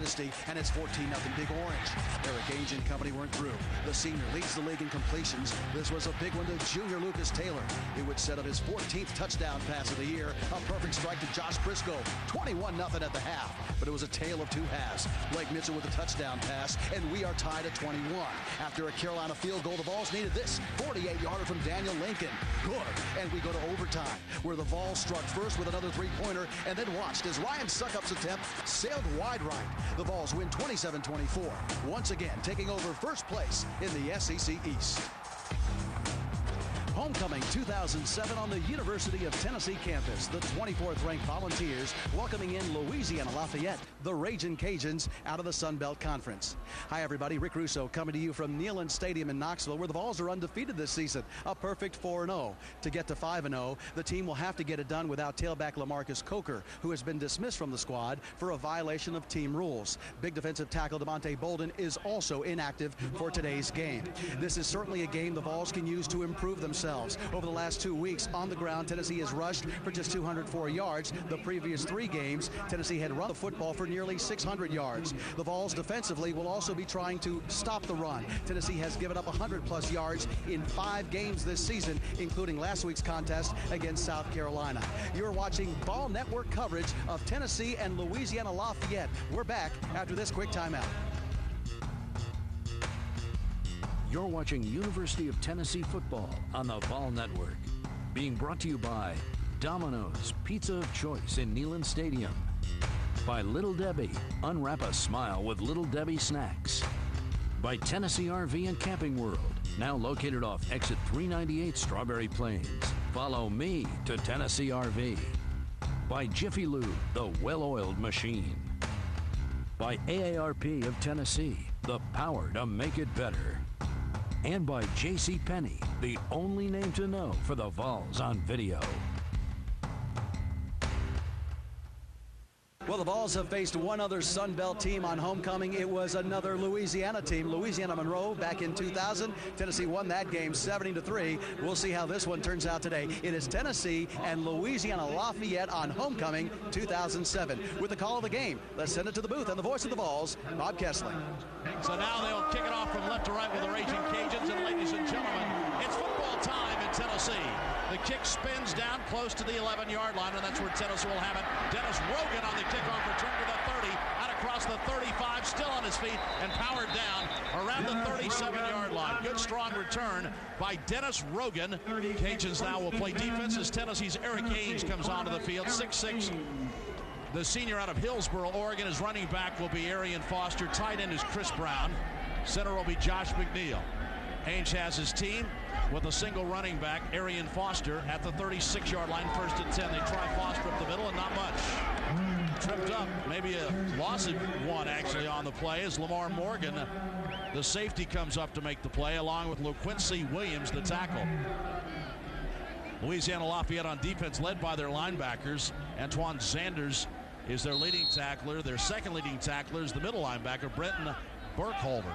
dynasty, and it's 14-0 Big Orange. Eric Ainge and company weren't through. The senior leads the league in completions. This was a big one to junior Lucas Taylor. It would set up his 14th touchdown pass of the year. A perfect strike to Josh Briscoe. 21-0 at the half, but it was a tale of two halves. Blake Mitchell with a touchdown pass, and we are tied at 21. After a Carolina field goal, the Vols needed this 48-yarder from Daniel Lincoln. Good. And we go to overtime, where the Vols struck first with another three-pointer and then watched as Ryan Suckup's attempt sailed wide right. The Vols win 27-24, once again taking over first place in the SEC East. Homecoming 2007 on the University of Tennessee campus. The 24th ranked Volunteers welcoming in Louisiana Lafayette, the Ragin' Cajuns, out of the Sun Belt Conference. Hi everybody, Rick Russo coming to you from Neyland Stadium in Knoxville, where the Vols are undefeated this season. A perfect 4-0. To get to 5-0, the team will have to get it done without tailback LaMarcus Coker, who has been dismissed from the squad for a violation of team rules. Big defensive tackle DeMonte Bolden is also inactive for today's game. This is certainly a game the Vols can use to improve themselves. Over the last 2 weeks on the ground, Tennessee has rushed for just 204 yards. The previous 3 games, Tennessee had run the football for nearly 600 yards. The Vols defensively will also be trying to stop the run. Tennessee has given up 100-plus yards in 5 games this season, including last week's contest against South Carolina. You're watching Ball Network coverage of Tennessee and Louisiana Lafayette. We're back after this quick timeout. You're watching University of Tennessee football on the Vol Network. Being brought to you by Domino's, pizza of choice in Neyland Stadium. By Little Debbie, unwrap a smile with Little Debbie snacks. By Tennessee RV and Camping World, now located off exit 398 Strawberry Plains. Follow me to Tennessee RV. By Jiffy Lube, the well-oiled machine. By AARP of Tennessee, the power to make it better. And by JCPenney, the only name to know for the Vols on video. Well, the Vols have faced one other Sun Belt team on homecoming. It was another Louisiana team, Louisiana Monroe, back in 2000. Tennessee won that game 70-3. We'll see how this one turns out today. It is Tennessee and Louisiana Lafayette on homecoming 2007. With the call of the game, let's send it to the booth and the voice of the Vols, Bob Kessling. So now they'll kick it off from left to right with the Ragin' Cajuns. And ladies and gentlemen, it's football time in Tennessee. The kick spins down close to the 11-yard line, and that's where Tennessee will have it. Dennis Rogan on the kickoff return to the 30, out across the 35, still on his feet, and powered down around the 37-yard line. Good, strong return by Dennis Rogan. Cajuns now will play defense as Tennessee's Eric Ainge comes onto the field, 6'6". The senior out of Hillsboro, Oregon. His running back will be Arian Foster. Tight end is Chris Brown. Center will be Josh McNeil. Ainge has his team with a single running back, Arian Foster, at the 36-yard line, 1st and 10. They try Foster up the middle, and not much. Tripped up, maybe a loss of 1 actually on the play, as Lamar Morgan, the safety, comes up to make the play, along with LaQuincy Williams, the tackle. Louisiana Lafayette on defense, led by their linebackers. Antoine Zanders is their leading tackler. Their second leading tackler is the middle linebacker, Brenton Burkholder.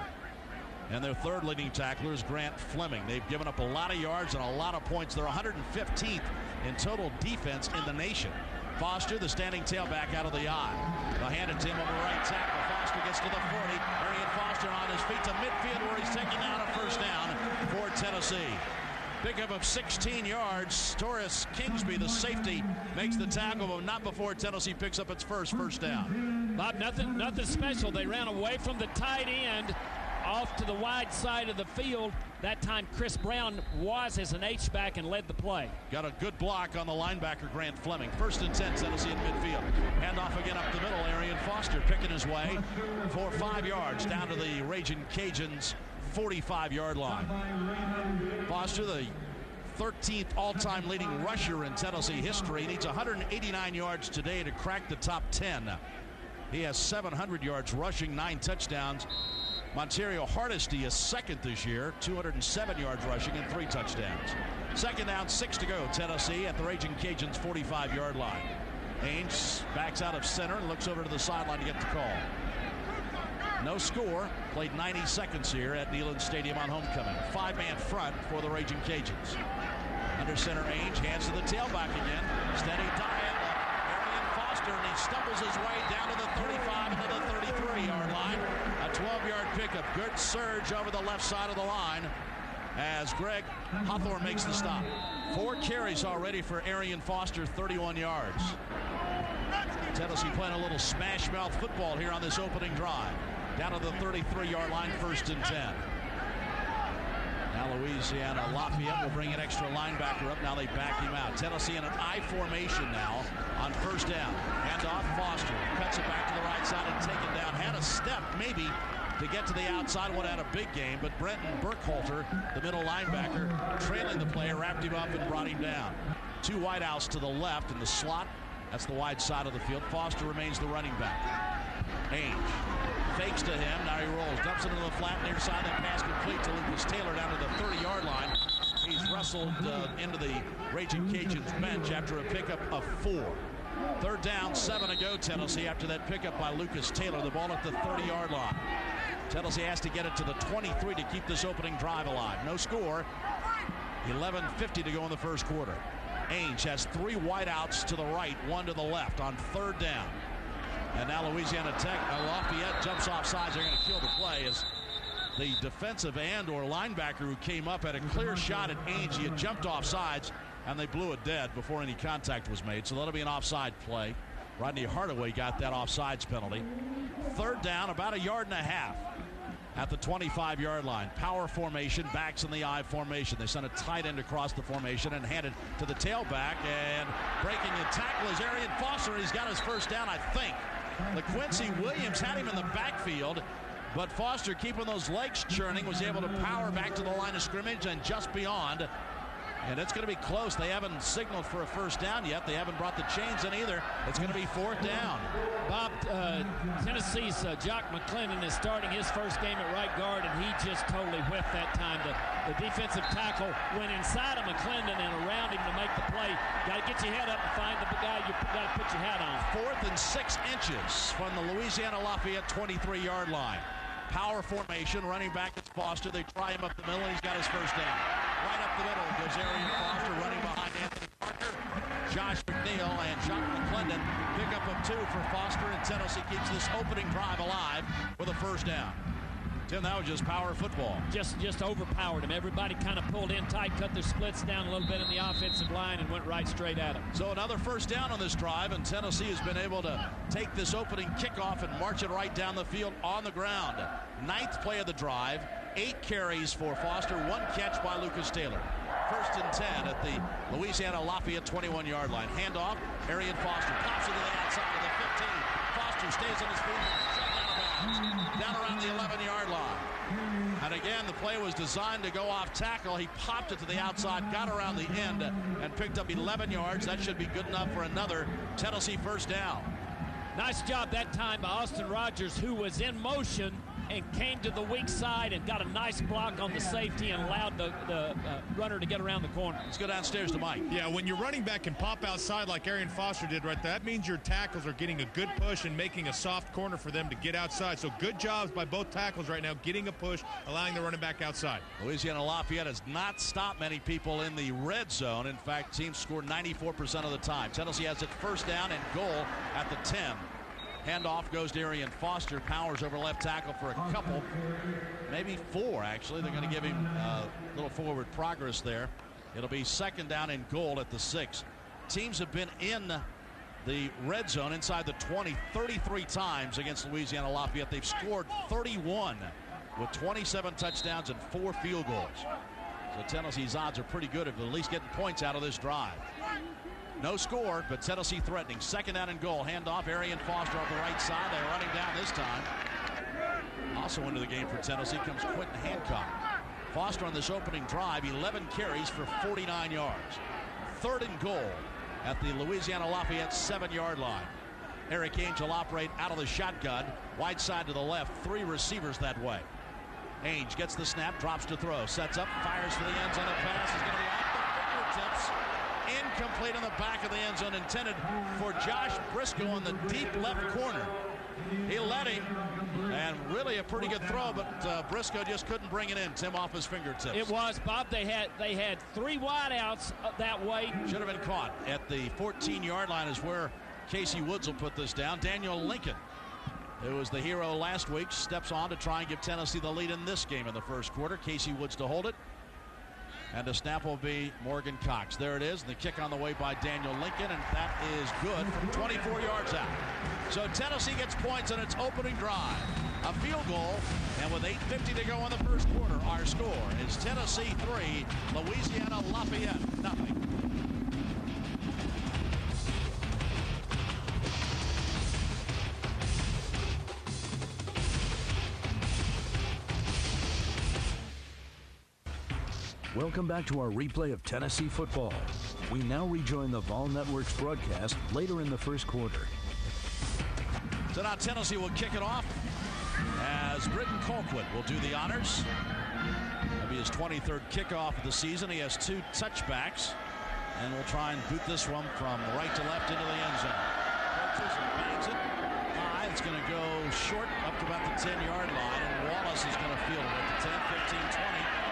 And their third leading tackler is Grant Fleming. They've given up a lot of yards and a lot of points. They're 115th in total defense in the nation. Foster, the standing tailback, out of the eye. The hand to him on the right tackle. Foster gets to the 40. Arian Foster on his feet to midfield, where he's taking down a first down for Tennessee. Pickup of 16 yards. Torres Kingsby, the safety, makes the tackle, but not before Tennessee picks up its first down. Bob, nothing special. They ran away from the tight end off to the wide side of the field. That time Chris Brown was as an H-back and led the play. Got a good block on the linebacker, Grant Fleming. 1st and 10, Tennessee in midfield. Handoff again up the middle. Arian Foster picking his way for 5 yards down to the Ragin' Cajuns' 45-yard line. Foster, the 13th all-time leading rusher in Tennessee history, needs 189 yards today to crack the top 10. He has 700 yards rushing, 9 touchdowns. Montario Hardesty is second this year, 207 yards rushing and 3 touchdowns. 2nd down, 6 to go. Tennessee at the Ragin' Cajuns' 45-yard line. Ainge backs out of center and looks over to the sideline to get the call. No score. Played 90 seconds here at Neyland Stadium on homecoming. 5-man front for the Ragin' Cajuns. Under center, Ainge hands to the tailback again. Steady dive. Arian Foster Foster, and he stumbles his way down to the 35 and to the 33-yard line. A 12-yard pickup. Good surge over the left side of the line as Greg Hawthorne makes the stop. 4 carries already for Arian Foster, 31 yards. Tennessee playing a little smash-mouth football here on this opening drive. Down to the 33-yard line, 1st and 10. Now Louisiana Lafayette will bring an extra linebacker up. Now they back him out. Tennessee in an I formation now on 1st down. Hand off Foster. Cuts it back to the right side and taken down. Had a step maybe to get to the outside. Would have had a big game, but Brenton Burkhalter, the middle linebacker, trailing the play, wrapped him up and brought him down. 2 wideouts to the left in the slot. That's the wide side of the field. Foster remains the running back. Ainge fakes to him. Now he rolls. Dumps it into the flat near side. That pass complete to Lucas Taylor down to the 30-yard line. He's wrestled into the Raging Cajuns bench after a pickup of 4. 3rd down, 7 to go, Tennessee, after that pickup by Lucas Taylor. The ball at the 30-yard line. Tennessee has to get it to the 23 to keep this opening drive alive. No score. 11:50 to go in the first quarter. Ainge has 3 wideouts to the right, 1 to the left on 3rd down. And now Louisiana Lafayette jumps off sides. They're going to kill the play as the defensive end or linebacker who came up had a clear shot at Ainge. He had jumped off sides, and they blew it dead before any contact was made. So that'll be an offside play. Rodney Hardaway got that offsides penalty. 3rd down, about 1.5 yards at the 25-yard line. Power formation, backs in the I formation. They sent a tight end across the formation and handed to the tailback, and breaking the tackle is Arian Foster. He's got his 1st down, I think. LaQuincy Williams had him in the backfield, but Foster, keeping those legs churning, was able to power back to the line of scrimmage and just beyond. And it's going to be close. They haven't signaled for a 1st down yet. They haven't brought the chains in either. It's going to be 4th down. Bob, Tennessee's Jock McClendon is starting his 1st game at right guard, and he just totally whiffed that time. The defensive tackle went inside of McClendon and around him to make the play. Got to get your head up and find the guy you got to put your hat on. 4th and 6 inches from the Louisiana Lafayette 23-yard line. Power formation, running back is Foster. They try him up the middle, and he's got his 1st down. Right up the middle goes Arian Foster, running behind Anthony Parker. Josh McNeil and Jock McClendon. Pickup of 2 for Foster, and Tennessee keeps this opening drive alive with a 1st down. Tim, that was just power football. Just overpowered him. Everybody kind of pulled in tight, cut their splits down a little bit in the offensive line, and went right straight at him. So another 1st down on this drive, and Tennessee has been able to take this opening kickoff and march it right down the field on the ground. 9th play of the drive. 8 carries for Foster, 1 catch by Lucas Taylor. 1st and 10 at the Louisiana Lafayette 21-yard line. Handoff, Arian Foster pops it to the outside of the 15. Foster stays on his feet, down around the 11-yard line. And again, the play was designed to go off tackle. He popped it to the outside, got around the end, and picked up 11 yards. That should be good enough for another Tennessee 1st down. Nice job that time by Austin Rogers, who was in motion and came to the weak side and got a nice block on the safety and allowed the runner to get around the corner. Let's go downstairs to Mike. Yeah, when your running back can pop outside like Arian Foster did right there, that means your tackles are getting a good push and making a soft corner for them to get outside. So good jobs by both tackles right now, getting a push, allowing the running back outside. Louisiana Lafayette has not stopped many people in the red zone. In fact, teams score 94% of the time. Tennessee has it 1st down and goal at the 10. Handoff goes to Arian Foster. Powers over left tackle for a couple, maybe 4 actually. They're going to give him a little forward progress there. It'll be 2nd down and goal at the 6. Teams have been in the red zone inside the 20 33 times against Louisiana Lafayette. They've scored 31 with 27 touchdowns and 4 field goals. So Tennessee's odds are pretty good of at least getting points out of this drive. No score, but Tennessee threatening. 2nd down and goal. Handoff, Arian Foster off the right side. They're running down this time. Also into the game for Tennessee comes Quentin Hancock. Foster on this opening drive, 11 carries for 49 yards. 3rd and goal at the Louisiana Lafayette 7-yard line. Eric Ainge will operate out of the shotgun. Wide side to the left. 3 receivers that way. Ainge gets the snap, drops to throw. Sets up, fires for the end zone. The pass is going to be off the fingertips. Incomplete in the back of the end zone, intended for Josh Briscoe on the deep left corner. He led him, and really a pretty good throw, but Briscoe just couldn't bring it in. Tim, off his fingertips. It was, Bob. They had 3 wideouts that way. Should have been caught at the 14-yard line is where Casey Woods will put this down. Daniel Lincoln, who was the hero last week, steps on to try and give Tennessee the lead in this game in the first quarter. Casey Woods to hold it. And the snap will be Morgan Cox. There it is. The kick on the way by Daniel Lincoln, and that is good from 24 yards out. So Tennessee gets points on its opening drive. A field goal, and with 8:50 to go in the first quarter, our score is Tennessee 3, Louisiana Lafayette nothing. Welcome back to our replay of Tennessee football. We now rejoin the Vol Network's broadcast later in the first quarter. So now Tennessee will kick it off as Britton Colquitt will do the honors. That'll be his 23rd kickoff of the season. He has 2 touchbacks, and we'll try and boot this one from right to left into the end zone. Coaches and bangs it high. It's going to go short up to about the 10-yard line, and Wallace is going to field it at the 10, 15, 20.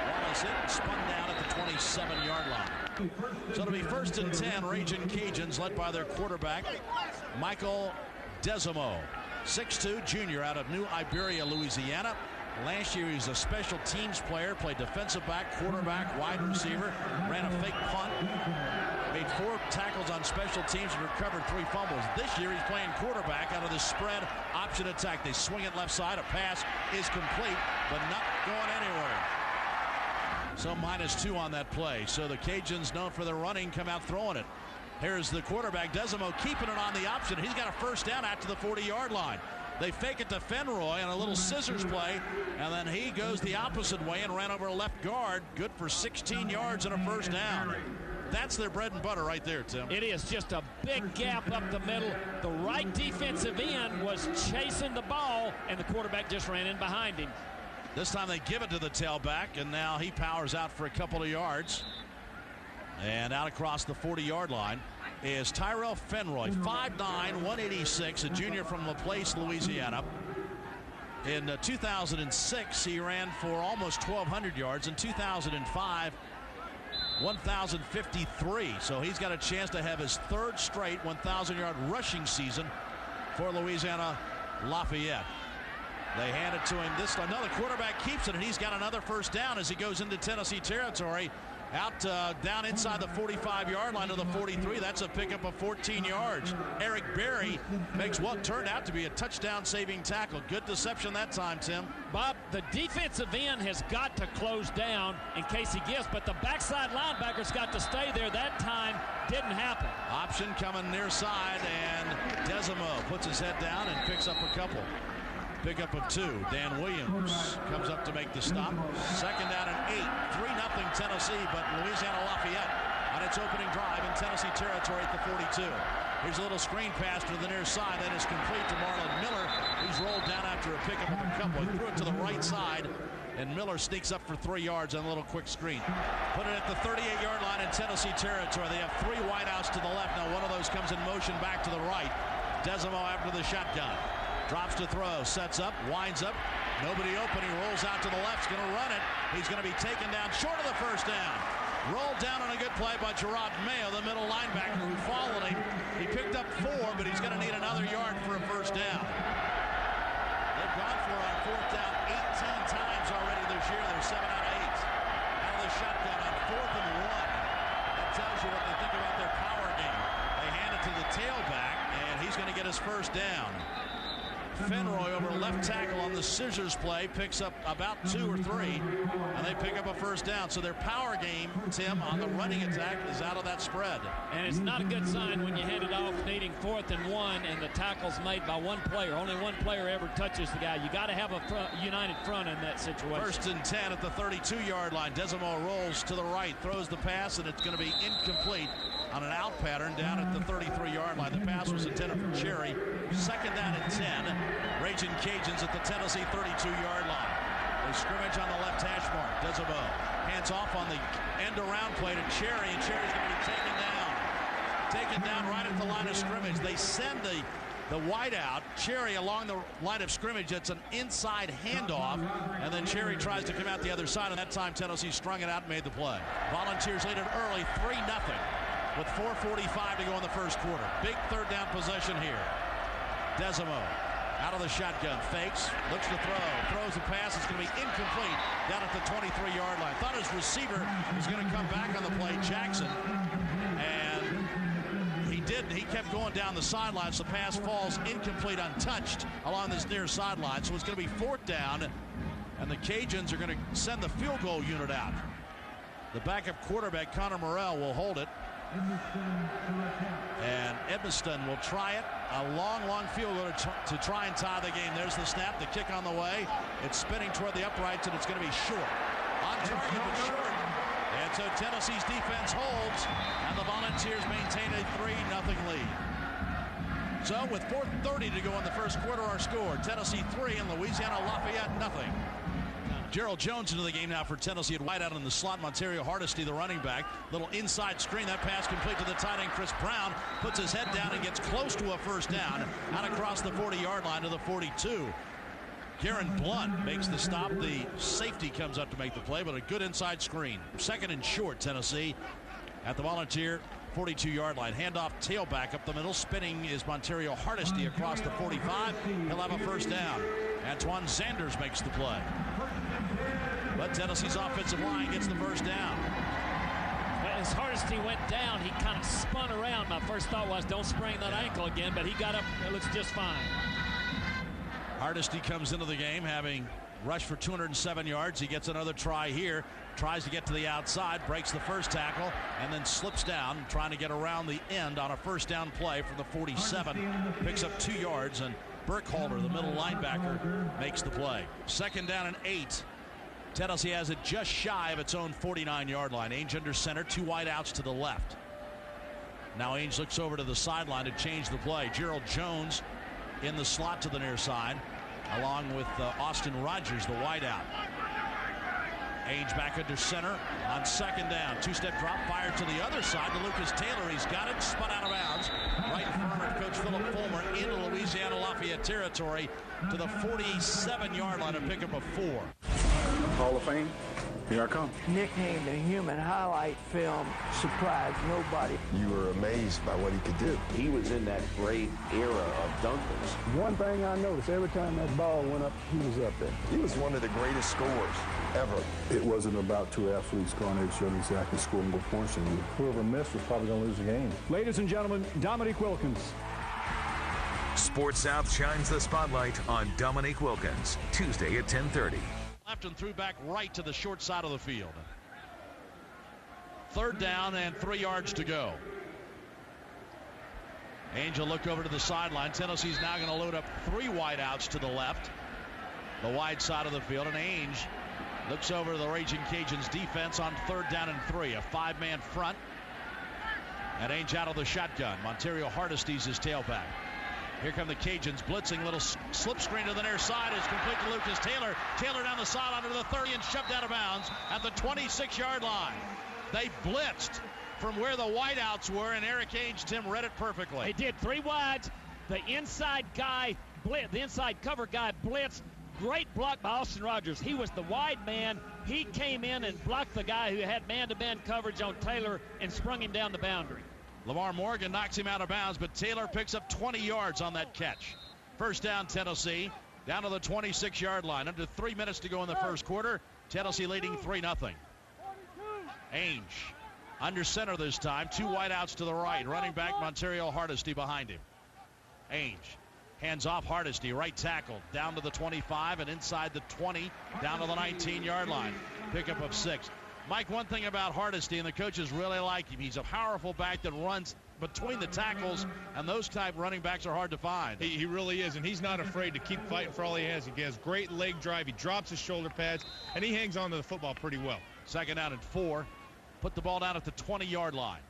Wallace hit and spun down at the 27-yard line. So it'll be 1st and 10, Raging Cajuns, led by their quarterback, Michael Desimo, 6'2", junior out of New Iberia, Louisiana. Last year he was a special teams player, played defensive back, quarterback, wide receiver, ran a fake punt, made 4 tackles on special teams and recovered 3 fumbles. This year he's playing quarterback out of the spread option attack. They swing it left side. A pass is complete, but not going anywhere. So -2 on that play. So the Cajuns, known for their running, come out throwing it. Here's the quarterback, Desimo, keeping it on the option. He's got a first down after the 40-yard line. They fake it to Fenroy on a little scissors play, and then he goes the opposite way and ran over a left guard. Good for 16 yards and a first down. That's their bread and butter right there, Tim. It is just a big gap up the middle. The right defensive end was chasing the ball, and the quarterback just ran in behind him. This time they give it to the tailback, and now he powers out for a couple of yards. And out across the 40-yard line is Tyrell Fenroy, 5'9", 186, a junior from LaPlace, Louisiana. In 2006, he ran for almost 1,200 yards. In 2005, 1,053. So he's got a chance to have his 3rd straight 1,000-yard rushing season for Louisiana Lafayette. They hand it to him. Another quarterback keeps it, and he's got another first down as he goes into Tennessee territory. Out down inside the 45-yard line to the 43. That's a pickup of 14 yards. Eric Berry makes what turned out to be a touchdown-saving tackle. Good deception that time, Tim. Bob, the defensive end has got to close down in case he gets, but the backside linebacker's got to stay there. That time didn't happen. Option coming near side, and Desimo puts his head down and picks up a couple. Pickup of 2. Dan Williams comes up to make the stop. 2nd down and 8. 3-0 Tennessee, but Louisiana Lafayette on its opening drive in Tennessee territory at the 42. Here's a little screen pass to the near side. That is complete to Marlon Miller. He's rolled down after a pickup of a couple. He threw it to the right side, and Miller sneaks up for 3 yards on a little quick screen. Put it at the 38-yard line in Tennessee territory. They have 3 wideouts to the left. Now one of those comes in motion back to the right. Desimo after the shotgun. Drops to throw, sets up, winds up. Nobody open. He rolls out to the left. He's going to run it. He's going to be taken down short of the first down. Rolled down on a good play by Gerard Mayo, the middle linebacker who followed him. He picked up 4, but he's going to need another yard for a first down. They've gone for a 4th down 18 times already this year. They're 7 out of 8. Out of the shotgun on 4th and 1. That tells you what they think about their power game. They hand it to the tailback, and he's going to get his first down. Fenroy over left tackle on the scissors play picks up about 2 or 3, and they pick up a first down. So their power game, Tim, on the running attack is out of that spread. And it's not a good sign when you hand it off needing 4th and 1 and the tackle's made by one player. Only one player ever touches the guy. You got to have a united front in that situation. 1st and 10 at the 32-yard line. Desimo rolls to the right, throws the pass, and it's going to be incomplete on an out pattern down at the 33-yard line. The pass was intended for Cherry. 2nd down and 10. Raging Cajuns at the Tennessee 32-yard line. They scrimmage on the left hash mark. Desimo hands off on the end-around play to Cherry, and Cherry's going to be taken down. Taken down right at the line of scrimmage. They send the wideout, Cherry, along the line of scrimmage. It's an inside handoff, and then Cherry tries to come out the other side, and that time Tennessee strung it out and made the play. Volunteers lead it early, 3-0. with 4:45 to go in the first quarter. Big third down possession here. Desimo out of the shotgun, fakes, looks to throw, throws a pass. It's going to be incomplete down at the 23-yard line. Thought his receiver was going to come back on the play, Jackson, and he didn't. He kept going down the sidelines. The pass falls incomplete, untouched along this near sideline. So it's going to be 4th down, and the Cajuns are going to send the field goal unit out. The backup quarterback, Connor Morrell, will hold it. And Edmiston will try it. A long field goal to try and tie the game. There's the snap, the kick on the way. It's spinning toward the uprights, and it's going to be short. On target, but short. And so Tennessee's defense holds, and the Volunteers maintain a 3-0 lead. So with 4:30 to go in the first quarter, our score, Tennessee 3 and Louisiana Lafayette 0. Gerald Jones into the game now for Tennessee at wide out in the slot. Montario Hardesty, the running back. Little inside screen. That pass complete to the tight end, Chris Brown. Puts his head down and gets close to a first down. Out across the 40-yard line to the 42. Garen Blunt makes the stop. The safety comes up to make the play, but a good inside screen. 2nd and short, Tennessee at the Volunteer 42-yard line. Handoff tailback up the middle. Spinning is Montario Hardesty across the 45. He'll have a first down. Antoine Sanders makes the play. But Tennessee's offensive line gets the first down. As Hardesty went down, he kind of spun around. My first thought was, don't sprain that ankle again, but he got up. It looks just fine. Hardesty comes into the game having rushed for 207 yards. He gets another try here. Tries to get to the outside, breaks the first tackle, and then slips down, trying to get around the end on a first down play from the 47. Picks up 2 yards, and Burkhalter, the middle linebacker, makes the play. 2nd down and 8. Tennessee has it just shy of its own 49-yard line. Ainge under center, 2 wide outs to the left. Now Ainge looks over to the sideline to change the play. Gerald Jones in the slot to the near side, along with Austin Rogers, the wide out. Ainge back under center on 2nd down. 2-step drop, fired to the other side to Lucas Taylor. He's got it, spun out of bounds. Right in front of Coach Philip Fulmer into Louisiana Lafayette territory to the 47-yard line, a pickup of 4. Hall of Fame, here I come. Nicknamed a human highlight film, surprised nobody. You were amazed by what he could do. He was in that great era of dunkers. One thing I noticed, every time that ball went up, he was up there. He was one of the greatest scorers ever. It wasn't about 2 athletes going at each other exactly scoring more points than you. Whoever missed was probably going to lose the game. Ladies and gentlemen, Dominique Wilkins. Sports South shines the spotlight on Dominique Wilkins, Tuesday at 10:30. Left and threw back right to the short side of the field. 3rd down and 3 yards to go. Ainge will look over to the sideline. Tennessee's now going to load up 3 wide outs to the left, the wide side of the field, and Ainge looks over to the Raging Cajuns defense on 3rd down and 3, a 5-man front, and Ainge out of the shotgun. Montario Hardesty's his tailback. Here come the Cajuns blitzing. Little slip screen to the near side is complete to Lucas Taylor. Taylor down the sideline to the 30 and shoved out of bounds at the 26-yard line. They blitzed from where the wideouts were, and Eric Ainge, Tim, read it perfectly. They did 3 wides. The inside guy blitzed. The inside cover guy blitzed. Great block by Austin Rogers. He was the wide man. He came in and blocked the guy who had man-to-man coverage on Taylor and sprung him down the boundary. Lamar Morgan knocks him out of bounds, but Taylor picks up 20 yards on that catch. First down, Tennessee, down to the 26-yard line. Under 3 minutes to go in the first quarter. Tennessee leading 3-0. Ainge under center this time. 2 wideouts to the right. Running back Montario Hardesty behind him. Ainge hands off Hardesty, right tackle, down to the 25 and inside the 20, down to the 19-yard line. Pickup of 6. Mike, one thing about Hardesty, and the coaches really like him, he's a powerful back that runs between the tackles, and those type running backs are hard to find. He really is, and he's not afraid to keep fighting for all he has. He has great leg drive. He drops his shoulder pads, and he hangs on to the football pretty well. 2nd down and 4. Put the ball down at the 20-yard line.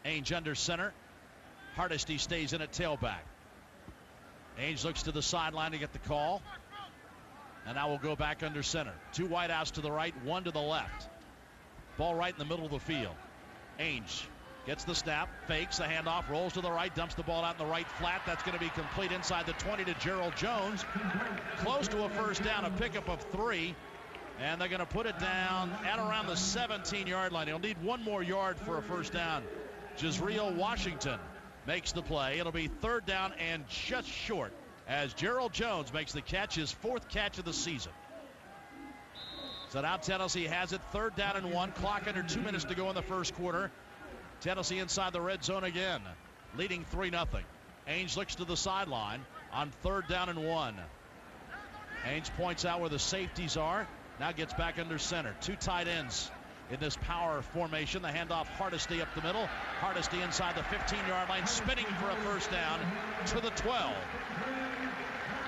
Ainge under center. Hardesty stays in at tailback. Ainge looks to the sideline to get the call. And now we'll go back under center. 2 wideouts to the right, 1 to the left. Ball right in the middle of the field. Ainge gets the snap, fakes the handoff, rolls to the right, dumps the ball out in the right flat. That's going to be complete inside the 20 to Gerald Jones. Close to a first down, a pickup of 3. And they're going to put it down at around the 17-yard line. He'll need 1 more yard for a first down Jezreel Washington makes the play. It'll be 3rd down and just short as Gerald Jones makes the catch, his 4th catch of the season. So now Tennessee has it, 3rd down and 1. Clock under 2 minutes to go in the first quarter. Tennessee inside the red zone again, leading 3-0. Ainge looks to the sideline on 3rd down and 1. Ainge points out where the safeties are. Now gets back under center. 2 tight ends in this power formation. The handoff, Hardesty up the middle. Hardesty inside the 15-yard line, spinning for a first down to the 12.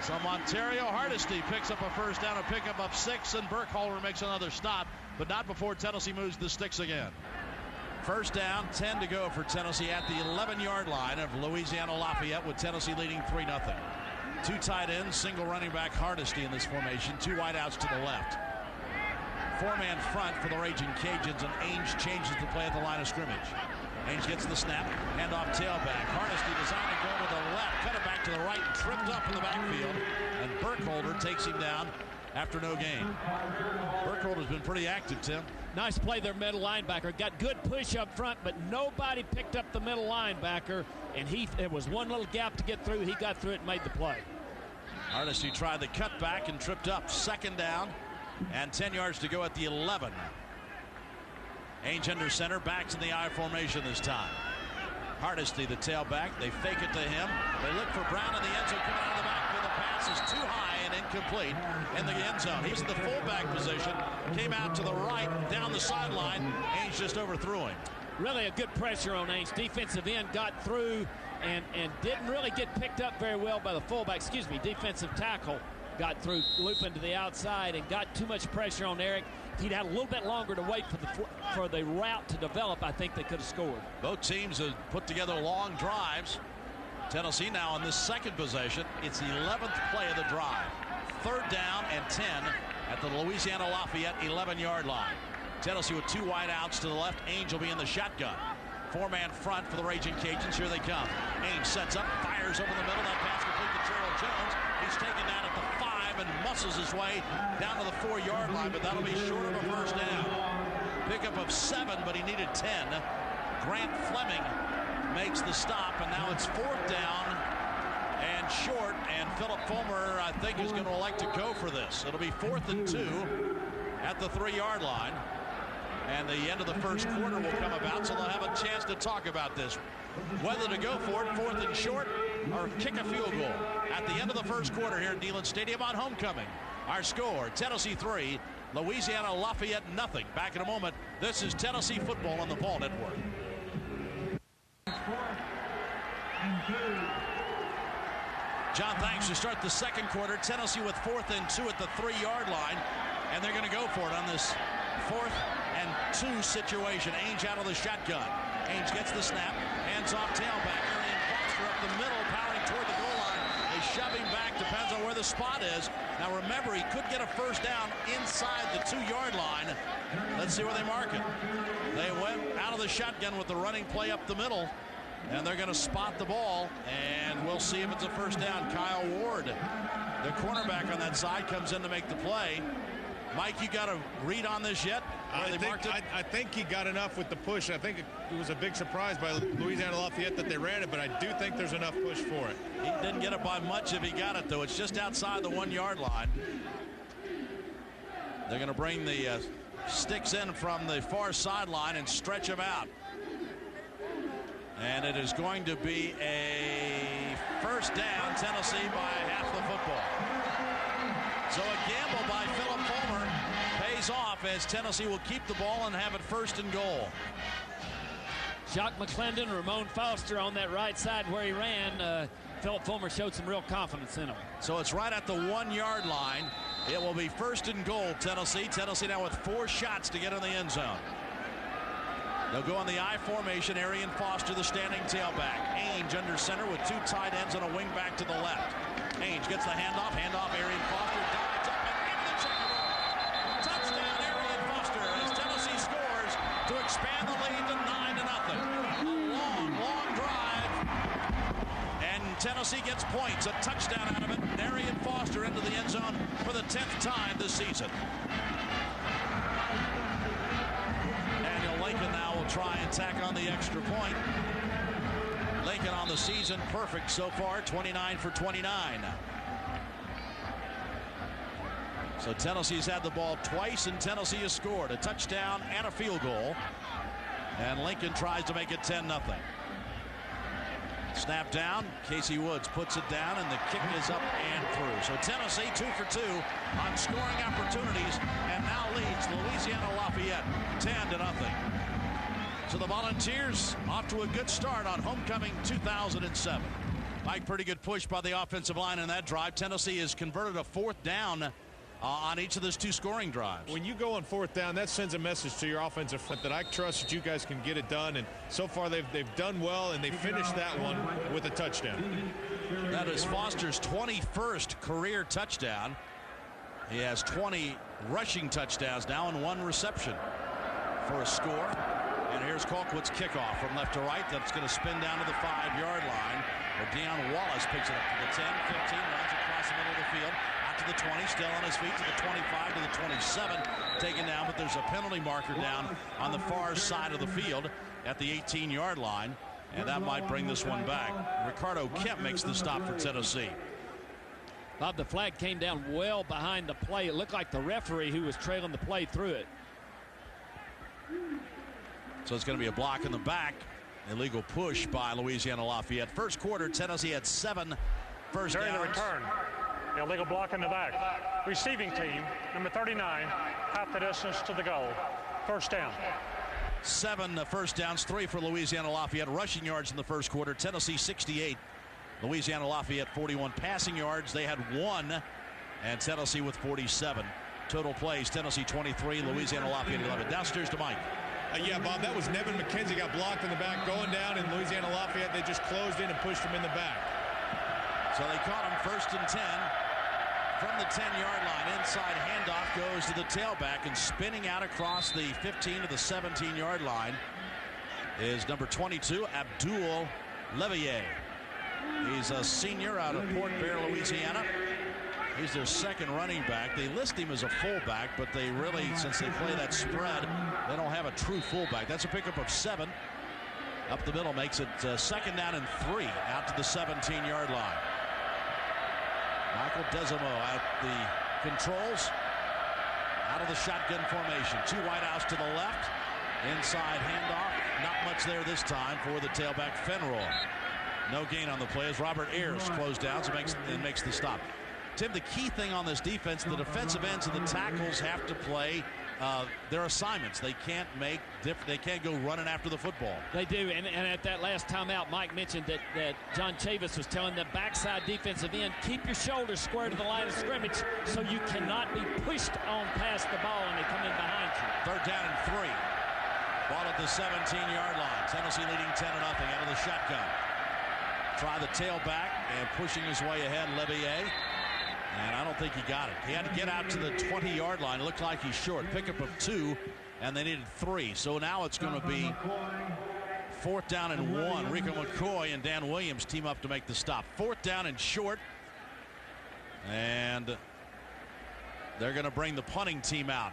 So Montario Hardesty picks up a first down, a pickup of 6, and Burkholder makes another stop, but not before Tennessee moves the sticks again. First down, 10 to go for Tennessee at the 11-yard line of Louisiana Lafayette, with Tennessee leading 3-0. 2 tight ends, single running back Hardesty in this formation, 2 wideouts to the left. 4-man front for the Raging Cajuns, and Ainge changes the play at the line of scrimmage. Ainge gets the snap, handoff tailback. Hardesty designed to go to the left, cut it back to the right, and tripped up in the backfield. And Burkholder takes him down after no gain. Burkholder's been pretty active, Tim. Nice play there, middle linebacker. Got good push up front, but nobody picked up the middle linebacker. And it was one little gap to get through. He got through it and made the play. Hardesty tried the cutback and tripped up. 2nd down and 10 yards to go at the 11. Ainge under center, backs in the I formation this time. Hardesty, the tailback. They fake it to him. They look for Brown in the end zone. Coming out of the backfield. The pass is too high and incomplete in the end zone. He's in the fullback position. Came out to the right, down the sideline. Ainge just overthrew him. Really a good pressure on Ainge. Defensive end got through and didn't really get picked up very well by the fullback. Excuse me, defensive tackle got through, looping to the outside, and got too much pressure on Eric. If he'd had a little bit longer to wait for the route to develop, I think they could have scored. Both teams have put together long drives. Tennessee now in this second possession. It's the 11th play of the drive. 3rd down and 10 at the Louisiana Lafayette 11-yard line. Tennessee with 2 wideouts to the left. Ainge will be in the shotgun. 4-man front for the Raging Cajuns. Here they come. Ainge sets up, fires over the middle. That pass complete to Gerald Jones. He's taken that at the 5 and muscles his way down to the 4-yard line, but that'll be short of a first down. Pickup of 7, but he needed 10. Grant Fleming makes the stop, and now it's 4th down and short, and Philip Fulmer, I think, is going to elect to go for this. It'll be 4th and 2 at the 3-yard line, and the end of the first quarter will come about, so they'll have a chance to talk about this. Whether to go for it, 4th and short, or kick a field goal at the end of the first quarter here at Neyland Stadium on homecoming. Our score, Tennessee 3, Louisiana Lafayette 0. Back in a moment. This is Tennessee football on the Ball Network. John, thanks. To start the second quarter, Tennessee with 4th and 2 at the 3-yard line, and they're going to go for it on this 4th and 2 situation. Ainge out of the shotgun. Ainge gets the snap, hands off tailback. Arian Foster up the middle, powering toward the goal line. They shove him back, depends on where the spot is. Now remember, he could get a first down inside the 2-yard line. Let's see where they mark it. They went out of the shotgun with the running play up the middle, and they're going to spot the ball, and we'll see if it's a first down. Kyle Ward, the cornerback on that side, comes in to make the play. Mike, you got a read on this yet? I think he got enough with the push. I think it was a big surprise by Louisiana Lafayette that they ran it, but I do think there's enough push for it. He didn't get it by much if he got it, though. It's just outside the 1-yard line. They're going to bring the sticks in from the far sideline and stretch them out. And it is going to be a first down, Tennessee by half the football. So a gamble by Philip Fulmer pays off as Tennessee will keep the ball and have it 1st and goal. Jacques McClendon, Ramon Foster on that right side where he ran. Philip Fulmer showed some real confidence in him. So it's right at the 1-yard line. It will be 1st and goal, Tennessee. Tennessee now with 4 shots to get in the end zone. They'll go on the I formation. Arian Foster, the standing tailback. Ainge under center with 2 tight ends and a wing back to the left. Ainge gets the handoff. Arian Foster dives up and into the checkerboard. Touchdown, Arian Foster, as Tennessee scores to expand the lead to 9-0. A long drive, and Tennessee gets points. A touchdown out of it. Arian Foster into the end zone for the 10th time this season. Lincoln now will try and tack on the extra point. Lincoln on the season perfect so far, 29 for 29. So Tennessee's had the ball twice, and Tennessee has scored a touchdown and a field goal. And Lincoln tries to make it 10-0. Snap down. Casey Woods puts it down, and the kick is up and through. So Tennessee 2 for 2 on scoring opportunities, and now leads Louisiana Lafayette 10-0. So the Volunteers off to a good start on homecoming 2007. Mike, pretty good push by the offensive line in that drive. Tennessee has converted a 4th down on each of those 2 scoring drives. When you go on 4th down, that sends a message to your offensive front that I trust that you guys can get it done. And so far they've done well, and they finished that one with a touchdown. That is Foster's 21st career touchdown. He has 20 rushing touchdowns now and 1 reception for a score. And here's Colquitt's kickoff from left to right. That's going to spin down to the 5-yard line. Where Deion Wallace picks it up to the 10, 15, runs across the middle of the field. To the 20, still on his feet, to the 25, to the 27, taken down, but there's a penalty marker down on the far side of the field at the 18-yard line, and that might bring this one back. Ricardo Kemp makes the stop for Tennessee. Bob, the flag came down well behind the play. It looked like the referee who was trailing the play through it. So it's going to be a block in the back. Illegal push by Louisiana Lafayette. First quarter, Tennessee had 7 first downs. During the return. Illegal block in the back. Receiving team, number 39, half the distance to the goal. First down. 7 first downs, 3 for Louisiana Lafayette. Rushing yards in the first quarter. Tennessee 68. Louisiana Lafayette 41. Passing yards, they had 1. And Tennessee with 47. Total plays, Tennessee 23, Louisiana Lafayette 11. Downstairs to Mike. Yeah, Bob, that was Nevin McKenzie got blocked in the back. Going down in Louisiana Lafayette, they just closed in and pushed him in the back. So they caught him 1st and 10 from the 10-yard line. Inside handoff goes to the tailback, and spinning out across the 15 to the 17-yard line is number 22, Abdul Levier. He's a senior out of Port Bear, Louisiana. He's their 2nd running back. They list him as a fullback, but they really, since they play that spread, they don't have a true fullback. That's a pickup of 7. Up the middle makes it 2nd down and 3 out to the 17-yard line. Michael Desimo at the controls. Out of the shotgun formation. 2 wideouts to the left. Inside handoff. Not much there this time for the tailback Fenroy. No gain on the play as Robert Ayers closed down and makes the stop. Tim, the key thing on this defense, the defensive ends and the tackles have to play their assignments. They can't go running after the football. They do, and at that last timeout, Mike mentioned that John Chavis was telling the backside defensive end, keep your shoulders square to the line of scrimmage so you cannot be pushed on past the ball and they come in behind you. 3rd down and 3. Ball at the 17-yard line. Tennessee leading 10-0 out of the shotgun. Try the tailback and pushing his way ahead, Levier. And I don't think he got it. He had to get out to the 20-yard line. It looked like he's short. Pickup of 2, and they needed 3. So now it's going to be 4th down and 1. Rico McCoy and Dan Williams team up to make the stop. 4th down and short. And they're going to bring the punting team out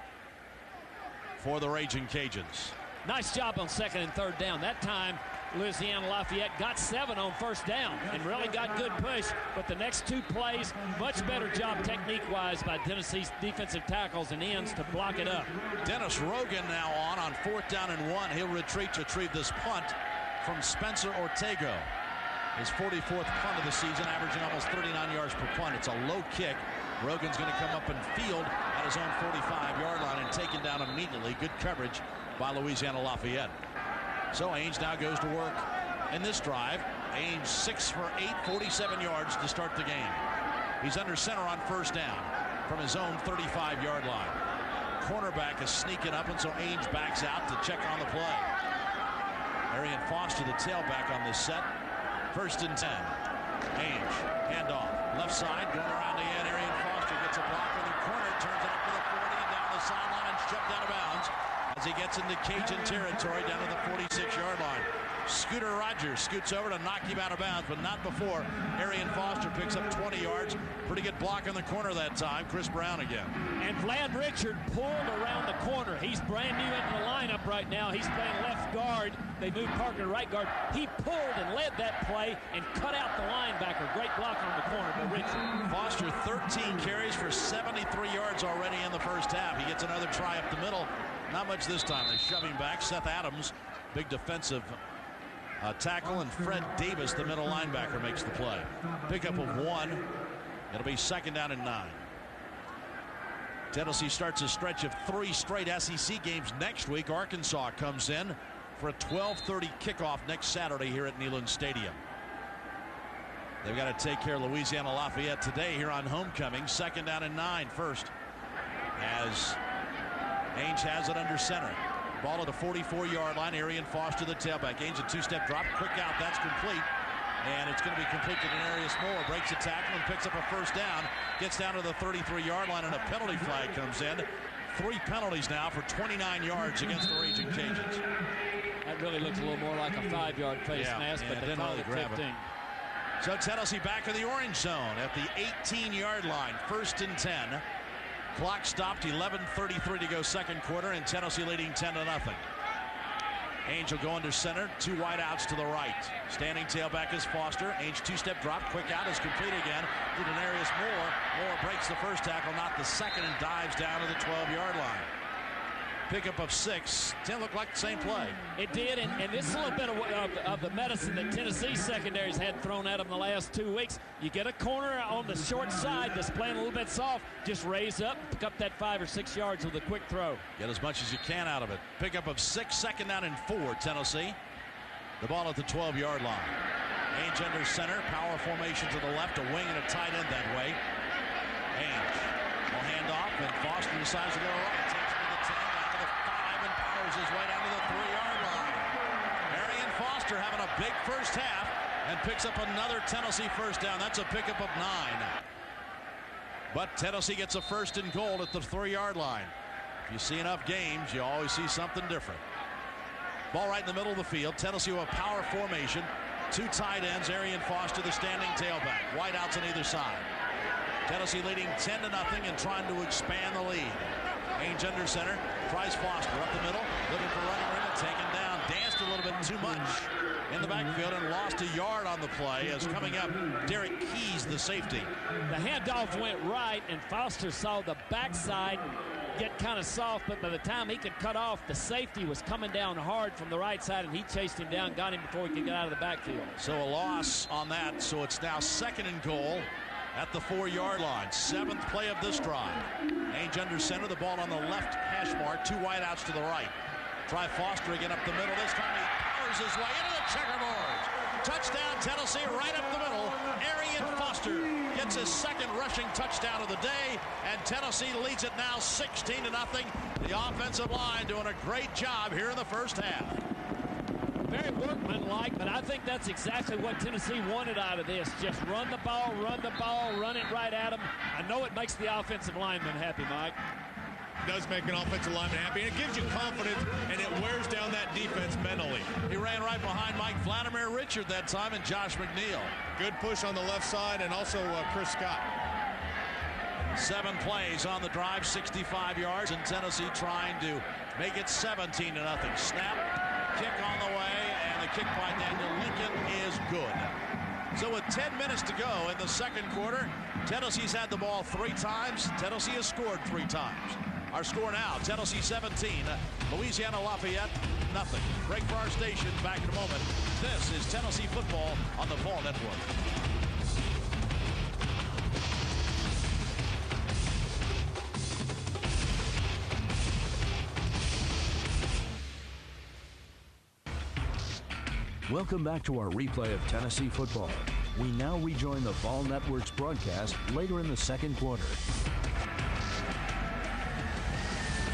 for the Raging Cajuns. Nice job on 2nd and 3rd down. That time, Louisiana Lafayette got 7 on 1st down and really got good push, but the next 2 plays, much better job technique-wise by Tennessee's defensive tackles and ends to block it up. Dennis Rogan now on 4th down and 1. He'll retrieve this punt from Spencer Ortego. His 44th punt of the season, averaging almost 39 yards per punt. It's a low kick. Rogan's going to come up and field at his own 45-yard line and taken down immediately. Good coverage by Louisiana Lafayette. So Ainge now goes to work in this drive. Ainge 6 for 8, 47 yards to start the game. He's under center on 1st down from his own 35-yard line. Cornerback is sneaking up, and so Ainge backs out to check on the play. Arian Foster, the tailback on this set. 1st and 10. Ainge, handoff, left side, going around the end. Arian Foster gets a block in the corner, turns it up to the 40, and down the sideline, and shoved out of bounds as he gets into Cajun territory down to the 46-yard line. Scooter Rogers scoots over to knock him out of bounds, but not before Arian Foster picks up 20 yards. Pretty good block in the corner that time. Chris Brown again. And Vlad Richard pulled around the corner. He's brand new into the lineup right now. He's playing left guard. They moved Parker to right guard. He pulled and led that play and cut out the linebacker. Great block on the corner by Richard. Foster 13 carries for 73 yards already in the first half. He gets another try up the middle. Not much this time. They shove him back. Seth Adams, big defensive tackle, and Fred Davis, the middle linebacker, makes the play. Pickup of 1. It'll be 2nd down and 9. Tennessee starts a stretch of 3 straight SEC games next week. Arkansas comes in for a 12:30 kickoff next Saturday here at Neyland Stadium. They've got to take care of Louisiana Lafayette today here on homecoming. 2nd down and 9 first, as Ainge has it under center. Ball at the 44-yard line. Arian Foster, the tailback. Ainge a 2-step drop. Quick out. That's complete. And it's going to be complete to Denarius Moore. Breaks a tackle and picks up a first down. Gets down to the 33-yard line, and a penalty flag comes in. 3 penalties now for 29 yards against the Raging Cajuns. That really looks a little more like a 5-yard face mask, but they called it 15. So Tennessee back in the orange zone at the 18-yard line. 1st and 10. Clock stopped, 11:33 to go second quarter, and Tennessee leading 10-0. Ainge will go under center, 2 wideouts to the right. Standing tailback is Foster. Ainge 2-step drop, quick out is complete again to Denarius Moore. Moore breaks the first tackle, not the second, and dives down to the 12-yard line. Pickup of 6. 10 looked like the same play. It did, and this is a little bit of the medicine that Tennessee secondaries had thrown at them the last 2 weeks. You get a corner on the short side that's playing a little bit soft, just raise up, pick up that 5 or 6 yards with a quick throw. Get as much as you can out of it. Pickup of 6, 2nd down and 4, Tennessee. The ball at the 12-yard line. Ainge under center, power formation to the left, a wing and a tight end that way. Ainge will hand off, and Foster decides to go right. His way down to the 3-yard line. Arian Foster having a big first half and picks up another Tennessee first down. That's a pickup of 9. But Tennessee gets a 1st and goal at the 3-yard line. If you see enough games, you always see something different. Ball right in the middle of the field. Tennessee with a power formation. 2 tight ends. Arian Foster, the standing tailback. Wideouts on either side. Tennessee leading 10-0 and trying to expand the lead. Ainge under center, tries Foster up the middle, looking for running room and taken down. Danced a little bit too much in the backfield and lost a yard on the play. As coming up, Derek Keys, the safety. The handoff went right, and Foster saw the backside get kind of soft, but by the time he could cut off, the safety was coming down hard from the right side, and he chased him down, got him before he could get out of the backfield. So a loss on that, so it's now 2nd and goal at the 4-yard line. 7th play of this drive. Ainge under center, the ball on the left hash mark, 2 wideouts to the right. Try Foster again up the middle. This time he powers his way into the checkerboard. Touchdown Tennessee right up the middle. Arian Foster gets his 2nd rushing touchdown of the day, and Tennessee leads it now 16-0. The offensive line doing a great job here in the first half. Very workmanlike, but I think that's exactly what Tennessee wanted out of this. Just run the ball, run it right at them. I know it makes the offensive lineman happy, Mike. It does make an offensive lineman happy, and it gives you confidence, and it wears down that defense mentally. He ran right behind Mike Vladimir Richard that time and Josh McNeil. Good push on the left side, and also Chris Scott. 7 plays on the drive, 65 yards, and Tennessee trying to make it 17-0. Snap. Kick on the way, and the kick by Daniel Lincoln is good. So with 10 minutes to go in the second quarter, Tennessee's had the ball 3 times. Tennessee has scored 3 times. Our score now, Tennessee 17, Louisiana Lafayette nothing. Break for our station. Back in a moment. This is Tennessee football on the Vol Network. Welcome back to our replay of Tennessee football. We now rejoin the Vol Network's broadcast later in the second quarter.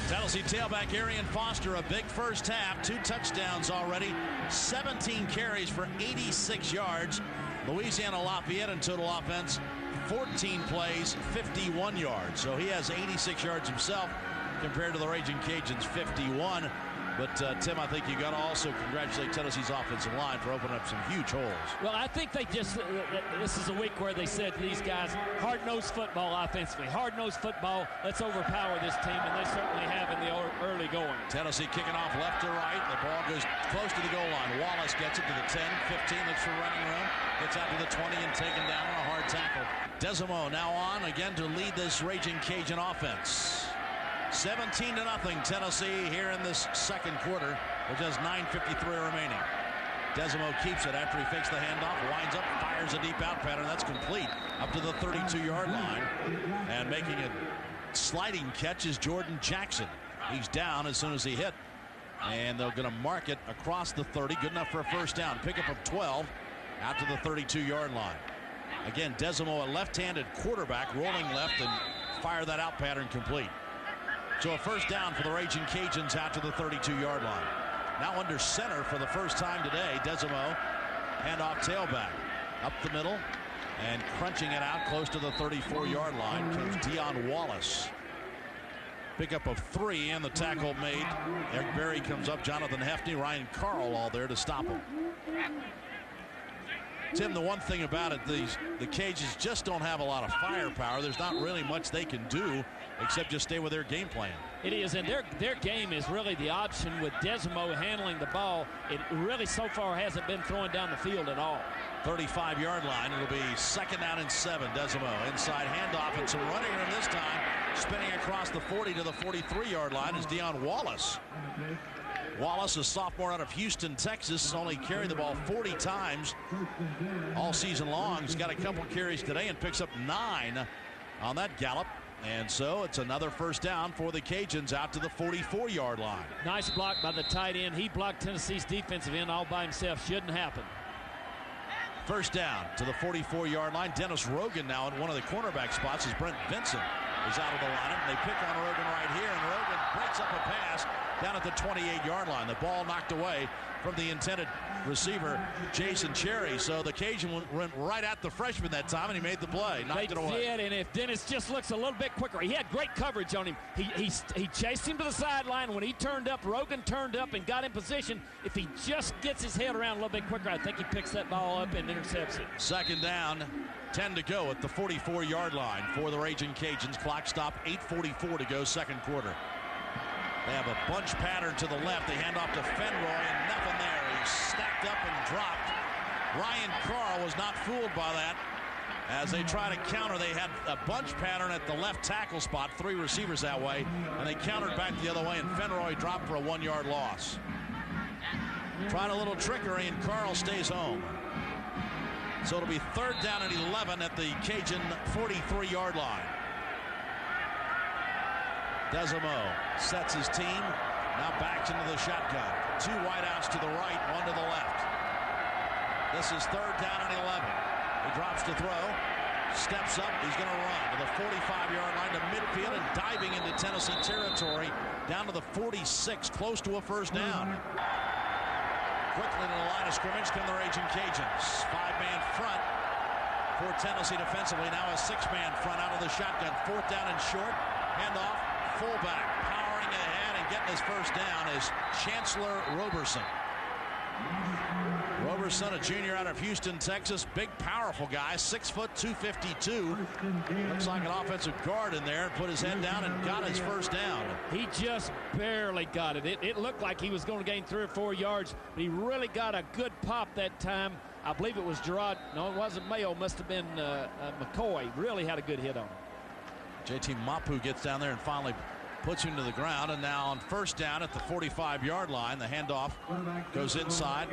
Tennessee tailback Arian Foster, a big first half, 2 touchdowns already, 17 carries for 86 yards. Louisiana Lafayette in total offense, 14 plays, 51 yards. So he has 86 yards himself compared to the Raging Cajuns' 51. But, Tim, I think you got to also congratulate Tennessee's offensive line for opening up some huge holes. Well, I think they just, this is a week where they said to these guys, hard-nosed football offensively, hard-nosed football, let's overpower this team, and they certainly have in the early going. Tennessee kicking off left to right. The ball goes close to the goal line. Wallace gets it to the 10, 15, looks for running room, gets out to the 20 and taken down on a hard tackle. Desimo now on again to lead this Raging Cajun offense. 17-0 Tennessee here in this second quarter with just 9:53 remaining. Desimo keeps it after he fakes the handoff, winds up, fires a deep out pattern. That's complete up to the 32-yard line. And making a sliding catch is Jordan Jackson. He's down as soon as he hit. And they're going to mark it across the 30. Good enough for a first down. Pickup of 12 out to the 32-yard line. Again, Desimo, a left-handed quarterback, rolling left and fire that out pattern complete. So a first down for the Raging Cajuns out to the 32-yard line. Now under center for the first time today, Desimo, handoff tailback. Up the middle and crunching it out close to the 34-yard line comes Dion Wallace. Pickup of 3 and the tackle made. Eric Berry comes up, Jonathan Hefney, Ryan Carl all there to stop him. Tim, the one thing about it, the Cajuns just don't have a lot of firepower. There's not really much they can do except just stay with their game plan. It is, and their game is really the option with Desimo handling the ball. It really so far hasn't been throwing down the field at all. 35-yard line. It'll be second down and 7. Desimo inside handoff and some running room this time. Spinning across the 40 to the 43-yard line is Dion Wallace. Wallace, a sophomore out of Houston, Texas, only carried the ball 40 times all season long. He's got a couple carries today and picks up 9 on that gallop. And so it's another first down for the Cajuns out to the 44-yard line. Nice block by the tight end. He blocked Tennessee's defensive end all by himself. Shouldn't happen. First down to the 44-yard line. Dennis Rogan now in one of the cornerback spots as Brent Vincent is out of the lineup. They pick on Rogan right here, and Rogan breaks up a pass down at the 28-yard line. The ball knocked away from the intended receiver, Jason Cherry. So the Cajun went right at the freshman that time, and he made the play. Knocked it away. They did, and if Dennis just looks a little bit quicker, he had great coverage on him. He chased him to the sideline. When he turned up, Rogan turned up and got in position. If he just gets his head around a little bit quicker, I think he picks that ball up and intercepts it. Second down, 10 to go at the 44-yard line for the Raging Cajuns. Clock stop, 8:44 to go, second quarter. They have a bunch pattern to the left. They hand off to Fenroy, and nothing there. He's stacked up and dropped. Ryan Carl was not fooled by that. As they try to counter, they had a bunch pattern at the left tackle spot, 3 receivers that way, and they countered back the other way, and Fenroy dropped for a 1-yard loss. Tried a little trickery, and Carl stays home. So it'll be third down and 11 at the Cajun 43-yard line. Desimo sets his team, now backs into the shotgun. 2 wideouts to the right, 1 to the left. This is third down and 11. He drops to throw, steps up, he's going to run to the 45-yard line to midfield and diving into Tennessee territory down to the 46, close to a first down. Quickly to the line of scrimmage come the Raging Cajuns. 5-man front for Tennessee defensively. Now a 6-man front out of the shotgun. Fourth down and short. Handoff. Fullback powering ahead and getting his first down is Chancellor Roberson. Roberson, a junior out of Houston, Texas. Big, powerful guy. 6 foot, 252. Looks like an offensive guard in there. Put his head down and got his first down. He just barely got it. It looked like he was going to gain 3 or 4 yards, but he really got a good pop that time. I believe it was Gerard. No, it wasn't Mayo. Must have been McCoy. Really had a good hit on him. JT Mapu gets down there and finally puts him to the ground. And now on first down at the 45-yard line, the handoff goes inside,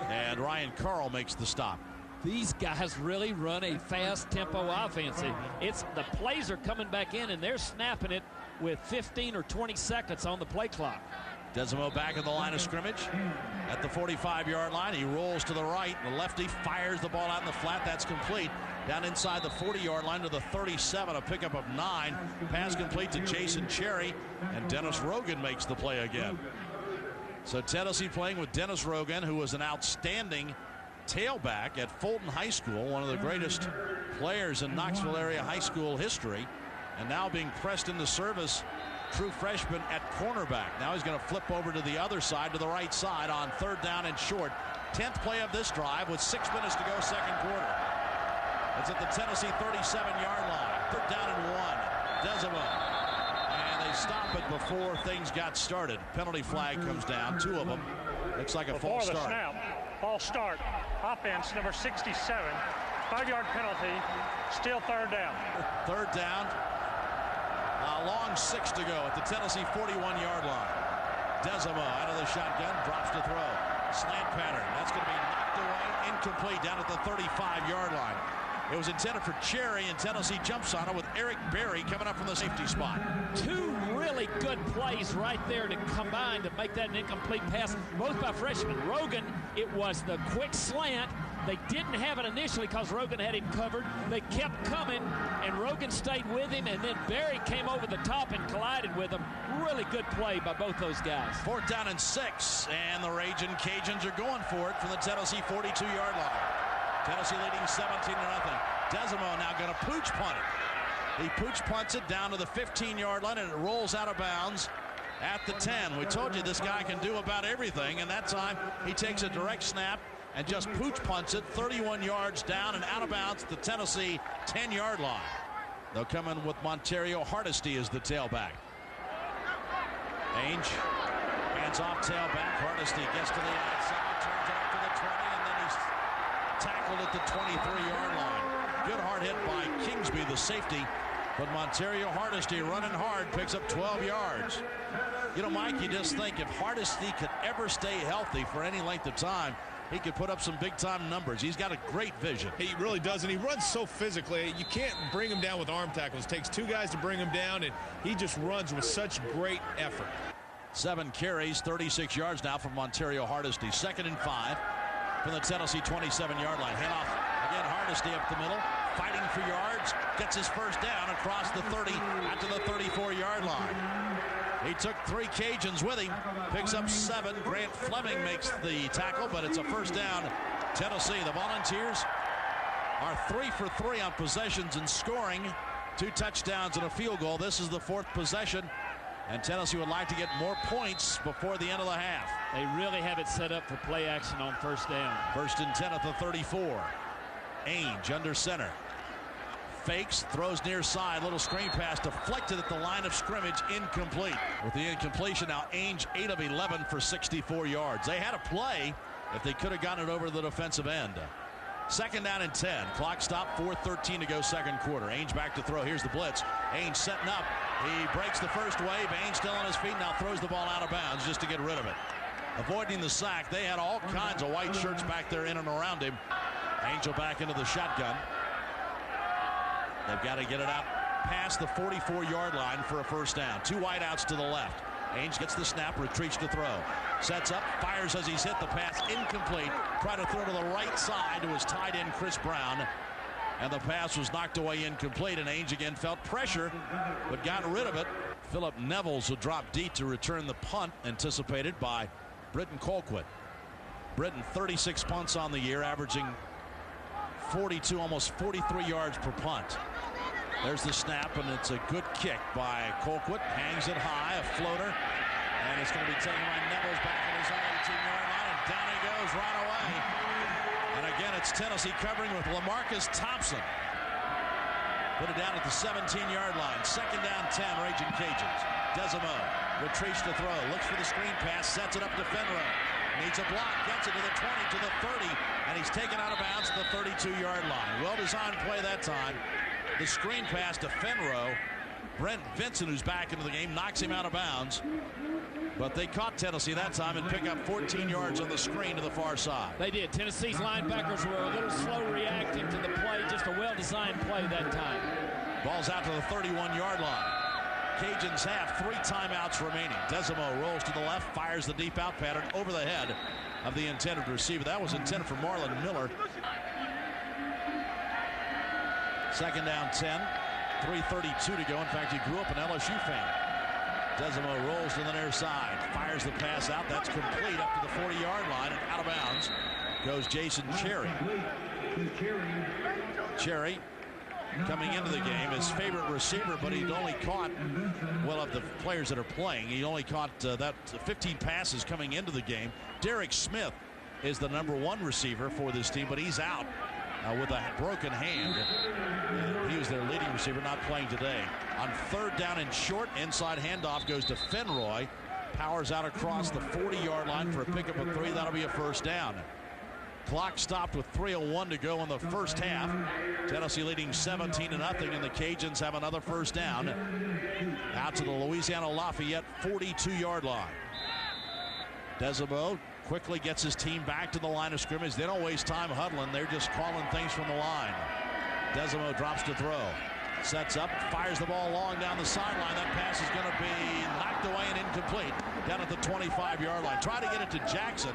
and Ryan Carl makes the stop. These guys really run a fast tempo offense. The plays are coming back in, and they're snapping it with 15 or 20 seconds on the play clock. Desimo back at the line of scrimmage at the 45-yard line. He rolls to the right. The lefty fires the ball out in the flat. That's complete. Down inside the 40-yard line to the 37, a pickup of 9. Pass complete to Jason Cherry, and Dennis Rogan makes the play again. So Tennessee playing with Dennis Rogan, who was an outstanding tailback at Fulton High School, one of the greatest players in Knoxville area high school history, and now being pressed into service true freshman at cornerback. Now he's going to flip over to the other side, to the right side on 3rd down and short. 10th play of this drive with 6 minutes to go, second quarter. It's at the Tennessee 37-yard line. 3rd down and 1. Desimo. And they stop it before things got started. Penalty flag comes down, 2 of them. Looks like a false start. Before the snap, false start. Offense number 67. 5-yard penalty. Still 3rd down. 3rd down. A long 6 to go at the Tennessee 41-yard line. Desimo out of the shotgun, drops to throw. Slant pattern. That's going to be knocked away. Incomplete down at the 35-yard line. It was intended for Cherry, and Tennessee jumps on it with Eric Berry coming up from the safety spot. 2 really good plays right there to combine to make that an incomplete pass, both by freshman Rogan. It was the quick slant. They didn't have it initially because Rogan had him covered. They kept coming, and Rogan stayed with him, and then Berry came over the top and collided with him. Really good play by both those guys. 4th down and 6, and the Raging Cajuns are going for it from the Tennessee 42-yard line. Tennessee leading 17-0. Desimo now going to pooch punt it. He pooch punts it down to the 15-yard line, and it rolls out of bounds at the 10. We told you this guy can do about everything, and that time he takes a direct snap and just pooch punts it 31 yards down and out of bounds at the Tennessee 10-yard line. They'll come in with Montario Hardesty as the tailback. Ainge hands off tailback. Hardesty gets to the outside, turns it up to the 20, and then he's tackled at the 23-yard line. Good hard hit by Kingsby, the safety, but Montario Hardesty running hard picks up 12 yards. You know, Mike, you just think if Hardesty could ever stay healthy for any length of time, he could put up some big-time numbers. He's got a great vision. He really does, and he runs so physically. You can't bring him down with arm tackles. It takes 2 guys to bring him down, and he just runs with such great effort. 7 carries, 36 yards now from Montario Hardesty. 2nd and 5 from the Tennessee 27-yard line. Handoff again, Hardesty up the middle, fighting for yards, gets his first down across the 30 out to the 34-yard line. He took 3 Cajuns with him, picks up 7. Grant Fleming makes the tackle, but it's a first down. Tennessee, the Volunteers are 3 for 3 on possessions and scoring. 2 touchdowns and a field goal. This is the 4th possession, and Tennessee would like to get more points before the end of the half. They really have it set up for play action on first down. 1st and 10 at the 34. Ainge under center. Fakes, throws near side, little screen pass deflected at the line of scrimmage, incomplete. With the incompletion now, Ainge 8 of 11 for 64 yards. They had a play if they could have gotten it over the defensive end. 2nd down and 10. Clock stop, 4:13 to go, second quarter. Ainge back to throw. Here's the blitz. Ainge setting up. He breaks the first wave. Ainge still on his feet, now throws the ball out of bounds just to get rid of it. Avoiding the sack. They had all kinds of white shirts back there in and around him. Ainge will back into the shotgun. They've got to get it out past the 44-yard line for a first down. 2 wideouts to the left. Ainge gets the snap, retreats to throw. Sets up, fires as he's hit the pass. Incomplete. Try to throw to the right side to his tight end, Chris Brown. And the pass was knocked away incomplete, and Ainge again felt pressure, but got rid of it. Philip Nevels will drop deep to return the punt, anticipated by Britton Colquitt. Britton, 36 punts on the year, averaging 42, almost 43 yards per punt. There's the snap, and it's a good kick by Colquitt. Hangs it high, a floater, and it's going to be taken by Nevels back in his own 18-yard line, and down he goes right away. And again, it's Tennessee covering with LaMarcus Thompson. Put it down at the 17-yard line. 2nd down, 10, Raging Cajuns. Desimo retreats to throw, looks for the screen pass, sets it up to Fenro. Needs a block, gets it to the 20, to the 30, and he's taken out of bounds at the 32-yard line. Well-designed play that time. The screen pass to Fenro. Brent Vincent, who's back into the game, knocks him out of bounds. But they caught Tennessee that time and pick up 14 yards on the screen to the far side. They did. Tennessee's linebackers were a little slow reacting to the play. Just a well-designed play that time. Ball's out to the 31-yard line. Cajuns have 3 timeouts remaining. Desimo rolls to the left, fires the deep out pattern over the head of the intended receiver. That was intended for Marlon Miller. 2nd down, 10. 3:32 to go. In fact, he grew up an LSU fan. Desimo rolls to the near side, fires the pass out. That's complete up to the 40-yard line, and out of bounds goes Jason Cherry. Cherry coming into the game, his favorite receiver, but he'd only caught, well, of the players that are playing, he only caught 15 passes coming into the game. Derek Smith is the #1 receiver for this team, but he's out with a broken hand. He was their leading receiver, not playing today. On 3rd down and short, inside handoff goes to Fenroy. Powers out across the 40-yard line for a pickup of 3. That'll be a first down. Clock stopped with 3:01 to go in the first half. Tennessee leading 17-0, and the Cajuns have another first down out to the Louisiana Lafayette 42-yard line. Desimo quickly gets his team back to the line of scrimmage. They don't waste time huddling. They're just calling things from the line. Desimo drops to throw. Sets up, fires the ball long down the sideline. That pass is going to be knocked away and incomplete down at the 25-yard line. Try to get it to Jackson.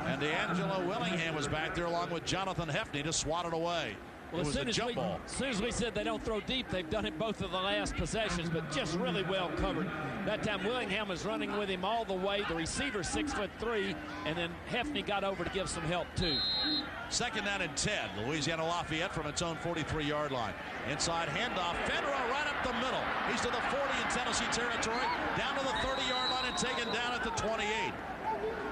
And D'Angelo Willingham was back there along with Jonathan Hefney to swat it away. Well, it was a jump ball. As soon as we said they don't throw deep, they've done it both of the last possessions, but just really well covered. That time Willingham was running with him all the way. The receiver 6'3", and then Hefney got over to give some help too. 2nd down and 10. Louisiana Lafayette from its own 43-yard line. Inside handoff. Fenroy right up the middle. He's to the 40 in Tennessee territory. Down to the 30-yard line and taken down at the 28.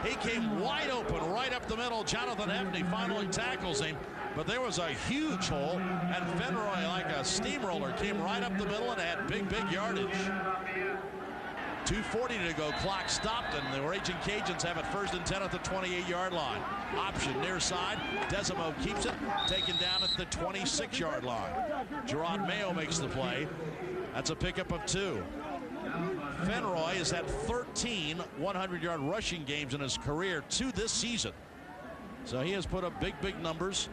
He came wide open right up the middle. Jonathan Hefney finally tackles him. But there was a huge hole, and Fenroy, like a steamroller, came right up the middle and had big yardage. 2:40 to go. Clock stopped, and the Raging Cajuns have it 1st and 10 at the 28-yard line. Option near side. Desimo keeps it, taken down at the 26-yard line. Gerard Mayo makes the play. That's a pickup of 2. Fenroy has had 13 100-yard rushing games in his career, 2 this season. So he has put up big numbers.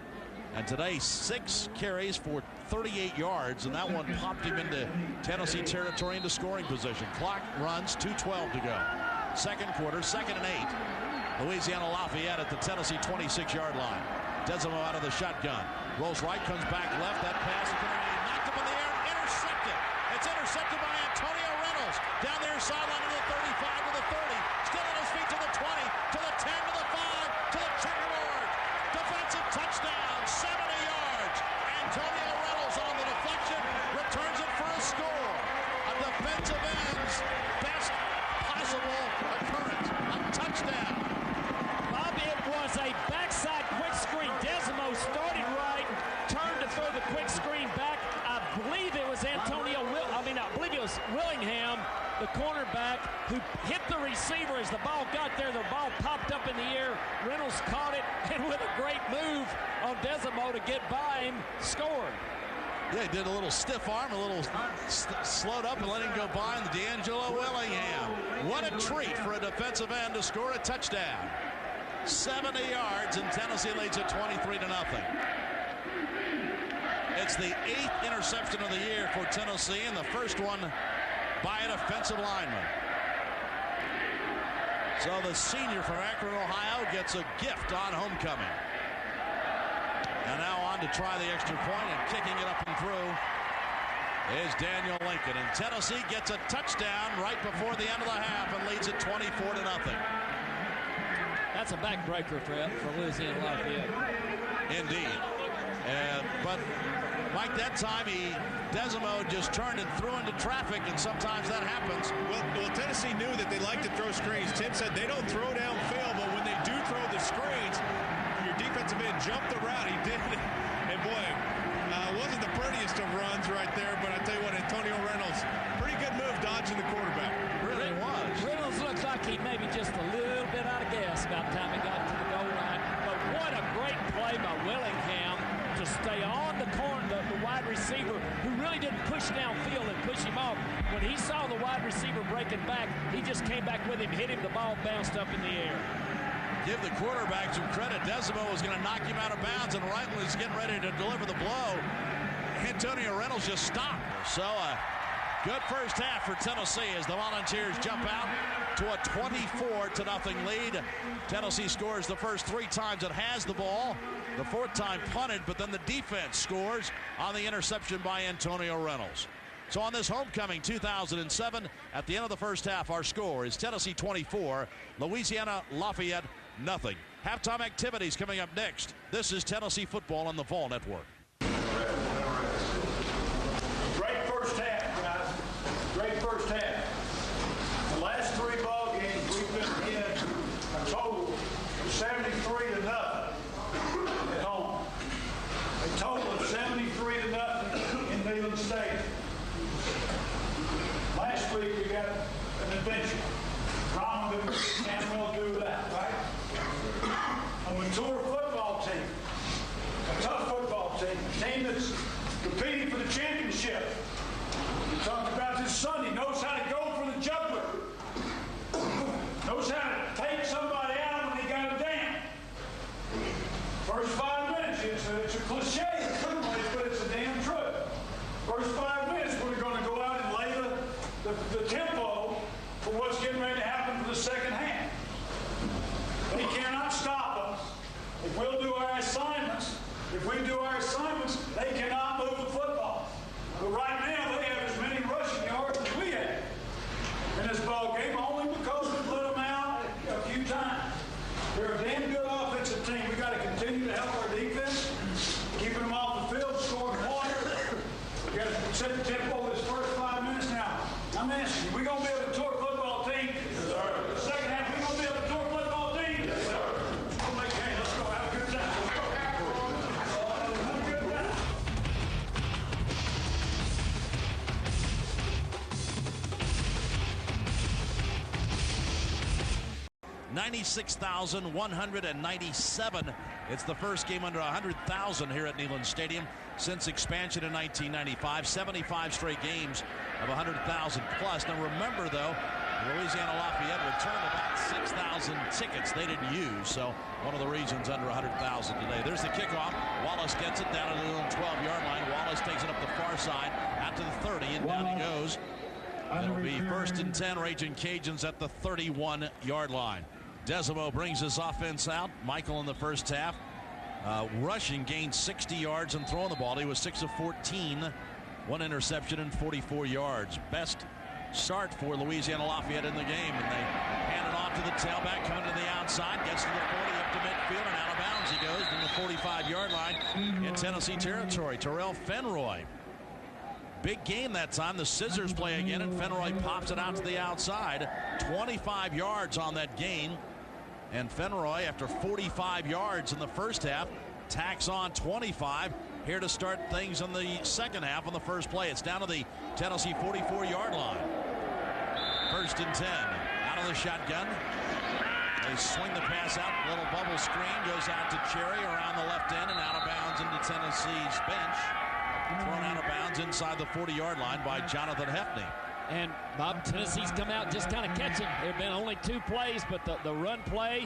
And today, 6 carries for 38 yards, and that one popped him into Tennessee territory into scoring position. Clock runs, 2:12 to go. 2nd quarter, 2nd and 8. Louisiana Lafayette at the Tennessee 26-yard line. Desimo out of the shotgun. Rolls right, comes back left. That pass is going to be knocked up in the air, intercepted. It's intercepted by Antonio Reynolds. Down there, sideline to the 35, to the 30. Still on his feet to the 20, to the 10, to the 5, to the checkerboard. Defensive touchdown, 70 yards. Antonio Reynolds on the deflection, returns it for a score. A defensive end's best possible occurrence, a touchdown. Bob, it was a backside quick screen. Desimo started right, turned to throw the quick screen back. I believe it was Willingham, the cornerback, who hit the receiver as the ball got there. The ball popped up in the air. Reynolds caught it, and with a great move on Desimo to get by him, scored. Yeah, he did a little stiff arm, a little slowed up and let him go by, and D'Angelo Willingham. What a treat for a defensive end to score a touchdown. 70 yards, and Tennessee leads it 23-0. It's the 8th interception of the year for Tennessee, and the first one by a defensive lineman. So the senior from Akron, Ohio, gets a gift on homecoming. And now on to try the extra point, and kicking it up and through is Daniel Lincoln. And Tennessee gets a touchdown right before the end of the half and leads it 24-0. That's a backbreaker for Louisiana Lafayette. Indeed. But Mike, that time Desimo just turned and threw into traffic, and sometimes that happens. Well, Tennessee knew that they like to throw screens. Tim said they don't throw downfield, but when they do throw the screens, your defensive end jumped the route. He did. And boy, wasn't the prettiest of runs right there, but I tell you what, Antonio Reynolds, pretty good move dodging the quarterback. Really was. Reynolds looks like he maybe just a little bit out of gas about the time he got to the goal line. But what a great play by Willingham to stay on the corner, the wide receiver, who really didn't push downfield and push him off. When he saw the wide receiver breaking back, he just came back with him, hit him, the ball bounced up in the air. Give the quarterback some credit. Desimo was going to knock him out of bounds, and Wright was getting ready to deliver the blow. Antonio Reynolds just stopped. So a good first half for Tennessee as the Volunteers jump out to a 24-0 lead. Tennessee scores the first 3 times it has the ball. The 4th time punted, but then the defense scores on the interception by Antonio Reynolds. So on this homecoming 2007, at the end of the first half, our score is Tennessee 24, Louisiana Lafayette 0. Halftime activities coming up next. This is Tennessee football on the Vol Network. convention. Ron can't well do that, right? A mature football team, a tough football team, a team that's competing for the championship. We talked about this Sunday, knows how to go for the juggler, knows how to take somebody out when they got him down. First 5 minutes, it's a cliche in some ways, but it's a damn truth. First 5 minutes, we're going to go out and lay the tempo for what's getting ready to happen for the second half. They cannot stop us. If we'll do our assignments, they cannot move the football. But right now, they have as many rushing yards as we have in this ball game, only because we've let them out a few times. They're a damn good offensive team. We got to continue to help our defense, keeping them off the field, scoring points. We got to set the tempo this first 5 minutes now. I'm asking you, we going to be able to tour football team? Yes, sir. The second half, we going to be able to tour football team? Yes, sir. Let's go. Have a good time. Have a good time. 96,197. It's the first game under 100,000 here at Neyland Stadium since expansion in 1995. 75 straight games of 100,000 plus. Now remember, though, Louisiana Lafayette returned about 6,000 tickets they didn't use, so one of the reasons under 100,000 today. There's the kickoff. Wallace gets it down to the 12-yard line. Wallace takes it up the far side out to the 30, and down he goes. It'll be 1st and 10, Raging Cajuns at the 31-yard line. Desimo brings his offense out. Michael in the first half. Rushing gained 60 yards and throwing the ball. He was 6 of 14. 1 interception and 44 yards. Best start for Louisiana Lafayette in the game. And they hand it off to the tailback, coming to the outside. Gets to the 40, up to midfield, and out of bounds he goes from the 45-yard line in Tennessee territory. Terrell Fenroy. Big game that time. The scissors play again, and Fenroy pops it out to the outside. 25 yards on that gain. And Fenroy, after 45 yards in the first half, tacks on 25 here to start things in the second half on the first play. It's down to the Tennessee 44-yard line. 1st and 10. Out of the shotgun. They swing the pass out. Little bubble screen goes out to Cherry around the left end and out of bounds into Tennessee's bench. Thrown out of bounds inside the 40-yard line by Jonathan Hefney. And Bob, Tennessee's come out just kind of catching. There have been only 2 plays, but the run play,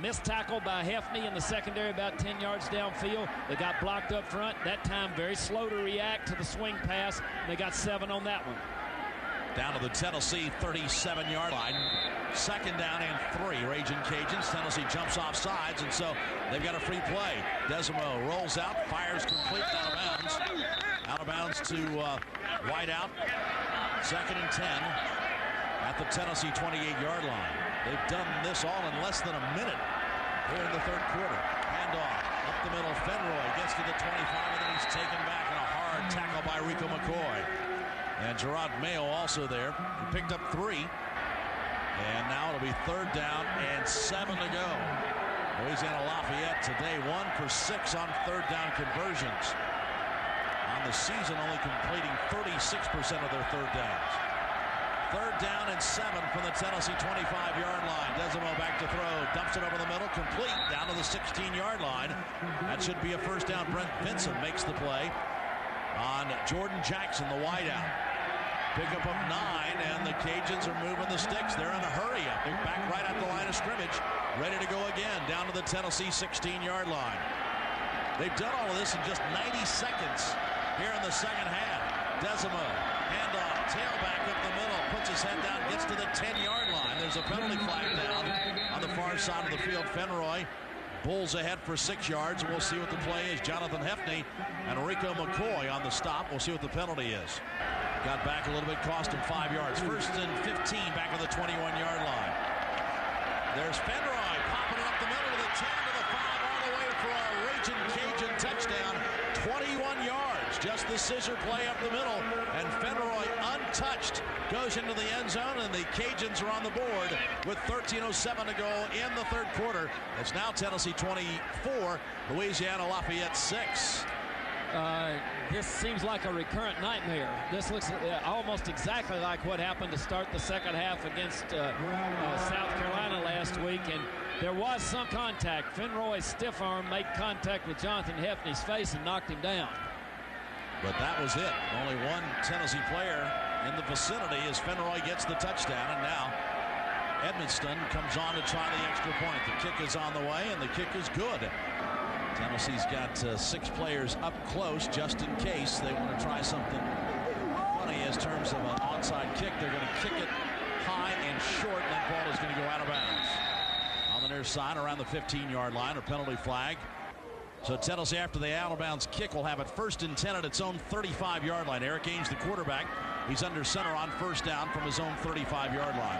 missed tackle by Hefney in the secondary about 10 yards downfield. They got blocked up front. That time very slow to react to the swing pass. And they got 7 on that one. Down to the Tennessee 37-yard line. 2nd down and 3. Raging Cajuns. Tennessee jumps off sides, and so they've got a free play. Desimo rolls out, fires complete, out of bounds. Out of bounds to wideout. 2nd and 10 at the Tennessee 28-yard line. They've done this all in less than a minute here in the 3rd quarter. Handoff up the middle. Fenroy gets to the 25, and then he's taken back in a hard tackle by Rico McCoy. And Gerard Mayo also there. He picked up 3. And now it'll be 3rd down and 7 to go. Louisiana Lafayette today 1 for 6 on 3rd down conversions. On the season, only completing 36% of their 3rd downs. 3rd down and 7 from the Tennessee 25-yard line. Desimo back to throw. Dumps it over the middle. Complete down to the 16-yard line. That should be a 1st down. Brent Vinson makes the play on Jordan Jackson, the wideout. Pickup of 9, and the Cajuns are moving the sticks. They're in a hurry up. They're back right at the line of scrimmage. Ready to go again down to the Tennessee 16-yard line. They've done all of this in just 90 seconds here in the second half. Desimo, handoff, tailback up the middle, puts his head down, gets to the 10-yard line. There's a penalty flag down on the far side of the field. Fenroy bulls ahead for 6 yards. We'll see what the play is. Jonathan Hefney and Rico McCoy on the stop. We'll see what the penalty is. Got back a little bit, cost him 5 yards. 1st and 15 back on the 21-yard line. There's Fenroy popping it up the middle to the 10 to the 5 all the way for a Raging Cajun touchdown. 21 yards, just the scissor play up the middle, and Fenroy untouched goes into the end zone, and the Cajuns are on the board with 13:07 to go in the 3rd quarter. It's now Tennessee 24, Louisiana Lafayette 6. This seems like a recurrent nightmare. This looks almost exactly like what happened to start the second half against South Carolina last week, and there was some contact. Finroy's stiff arm made contact with Jonathan Hefney's face and knocked him down. But that was it. Only one Tennessee player in the vicinity as Finroy gets the touchdown, and now Edmiston comes on to try the extra point. The kick is on the way, and the kick is good. Tennessee's got 6 players up close just in case they want to try something funny as terms of an onside kick. They're going to kick it high and short, and that ball is going to go out of bounds. On the near side around the 15-yard line, a penalty flag. So Tennessee, after the out-of-bounds kick, will have it 1st and 10 at its own 35-yard line. Eric Ainge, the quarterback, he's under center on 1st down from his own 35-yard line.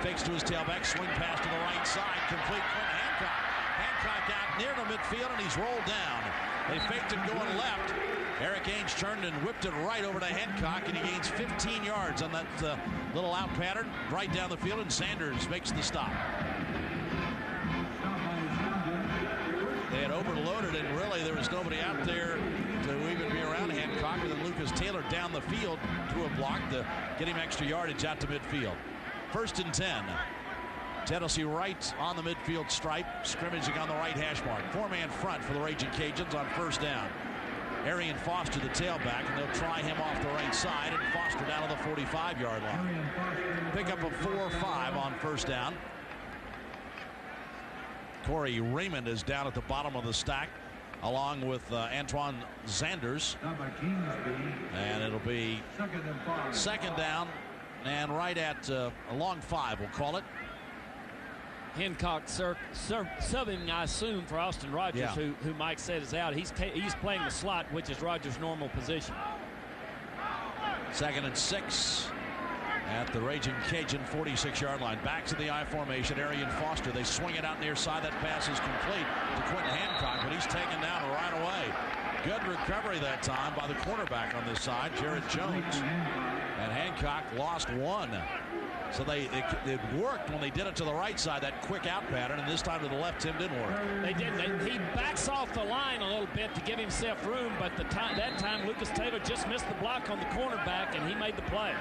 Fakes to his tailback, swing pass to the right side, complete for Hancock. Hancock out near the midfield, and he's rolled down. They faked it going left. Eric Ainge turned and whipped it right over to Hancock, and he gains 15 yards on that little out pattern right down the field, and Sanders makes the stop. They had overloaded, and really there was nobody out there to even be around Hancock, and then Lucas Taylor down the field threw a block to get him extra yardage out to midfield. 1st and 10. Tennessee right on the midfield stripe, scrimmaging on the right hash mark. 4-man front for the Raging Cajuns on 1st down. Arian Foster, the tailback, and they'll try him off the right side, and Foster down to the 45-yard line. Pick up a 4-5 on 1st down. Corey Raymond is down at the bottom of the stack, along with Antoine Zanders. And it'll be 2nd down, and right at a long 5, we'll call it. Hancock subbing, I assume, for Austin Rogers, who Mike said is out. He's playing the slot, which is Rogers' normal position. 2nd and 6 at the Raging Cajun 46-yard line. Back to the I formation. Arian Foster. They swing it out near side. That pass is complete to Quentin Hancock, but he's taken down right away. Good recovery that time by the cornerback on this side, Jared Jones. And Hancock lost 1. So it worked when they did it to the right side, that quick out pattern, and this time to the left, Tim, didn't work. They didn't. He backs off the line a little bit to give himself room, but that time Lucas Taylor just missed the block on the cornerback, and he made the play.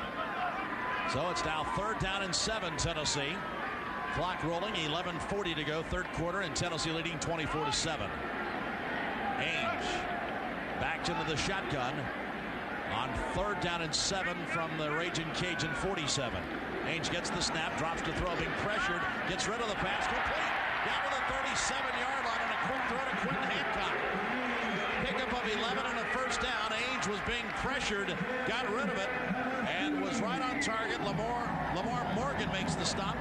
So it's now 3rd down and 7, Tennessee. Clock rolling, 11:40 to go, 3rd quarter, and Tennessee leading 24-7. Ainge backed into the shotgun on 3rd down and 7 from the Raging Cajun 47. Ainge gets the snap, drops to throw, being pressured, gets rid of the pass, complete, down to the 37-yard line, and a quick throw to Quentin Hancock. Pickup of 11 and a 1st down. Ainge was being pressured, got rid of it, and was right on target. Lamar Morgan makes the stop,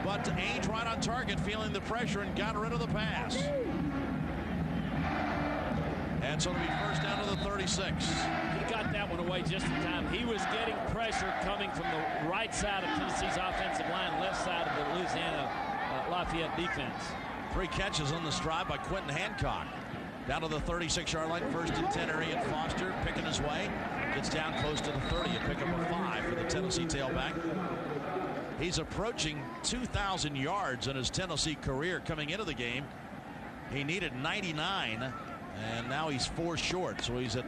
but Ainge right on target, feeling the pressure, and got rid of the pass. And so it'll be 1st down to the 36. He got that one away just in time. He was getting pressure coming from the right side of Tennessee's offensive line, left side of the Louisiana Lafayette defense. 3 catches on the stride by Quentin Hancock. Down to the 36-yard line, 1st and 10. Arian Foster picking his way. Gets down close to the 30. A pickup of 5 for the Tennessee tailback. He's approaching 2,000 yards in his Tennessee career coming into the game. He needed 99. And now he's 4 short, so he's at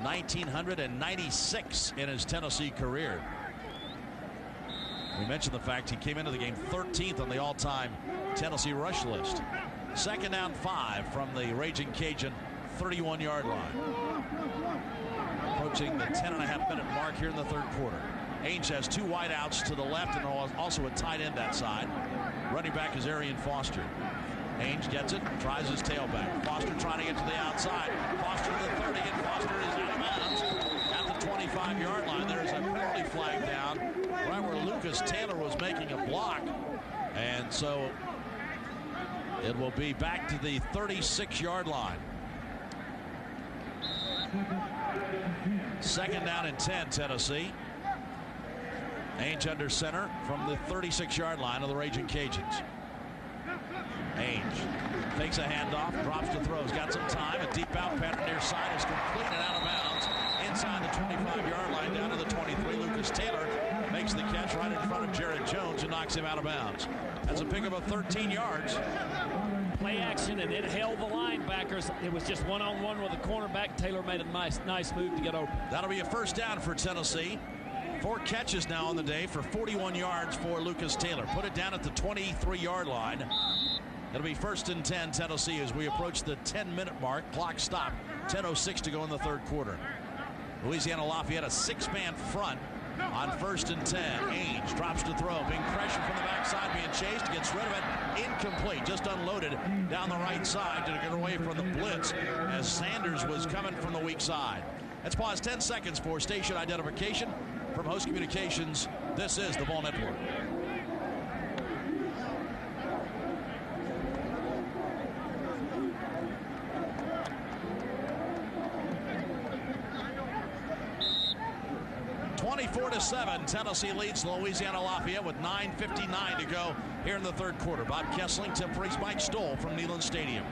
1,996 in his Tennessee career. We mentioned the fact he came into the game 13th on the all-time Tennessee rush list. 2nd down 5 from the Raging Cajun 31-yard line. Approaching the 10.5-minute mark here in the 3rd quarter. Ainge has 2 wideouts to the left and also a tight end that side. Running back is Arian Foster. Ainge gets it, tries his tailback. Foster trying to get to the outside. Foster to the 30, and Foster is out of bounds at the 25-yard line. There's a penalty flag down right where Lucas Taylor was making a block. And so it will be back to the 36-yard line. 2nd down and 10, Tennessee. Ainge under center from the 36-yard line of the Raging Cajuns. Ainge takes a handoff, drops to throw. He's got some time. A deep out pattern near side is complete and out of bounds. Inside the 25-yard line down to the 23. Lucas Taylor makes the catch right in front of Jared Jones and knocks him out of bounds. That's a pickup of 13 yards. play action, and it held the linebackers. It was just one-on-one with the cornerback. Taylor made a nice move to get open. That'll be a first down for Tennessee. 4 catches now on the day for 41 yards for Lucas Taylor. Put it down at the 23-yard line. It'll be 1st and 10 Tennessee as we approach the 10-minute mark. Clock stopped. 10:06 to go in the third quarter. Louisiana Lafayette, a 6-man front on 1st and 10. Ainge drops to throw. Being pressured from the backside, being chased. Gets rid of it. Incomplete. Just unloaded down the right side to get away from the blitz as Sanders was coming from the weak side. Let's pause 10 seconds for station identification. From Host Communications, this is the Ball Network. (24-7), Tennessee leads Louisiana Lafayette with 9:59 to go here in the third quarter. Bob Kessling, Tim Freeze, Mike Stoll from Neyland Stadium.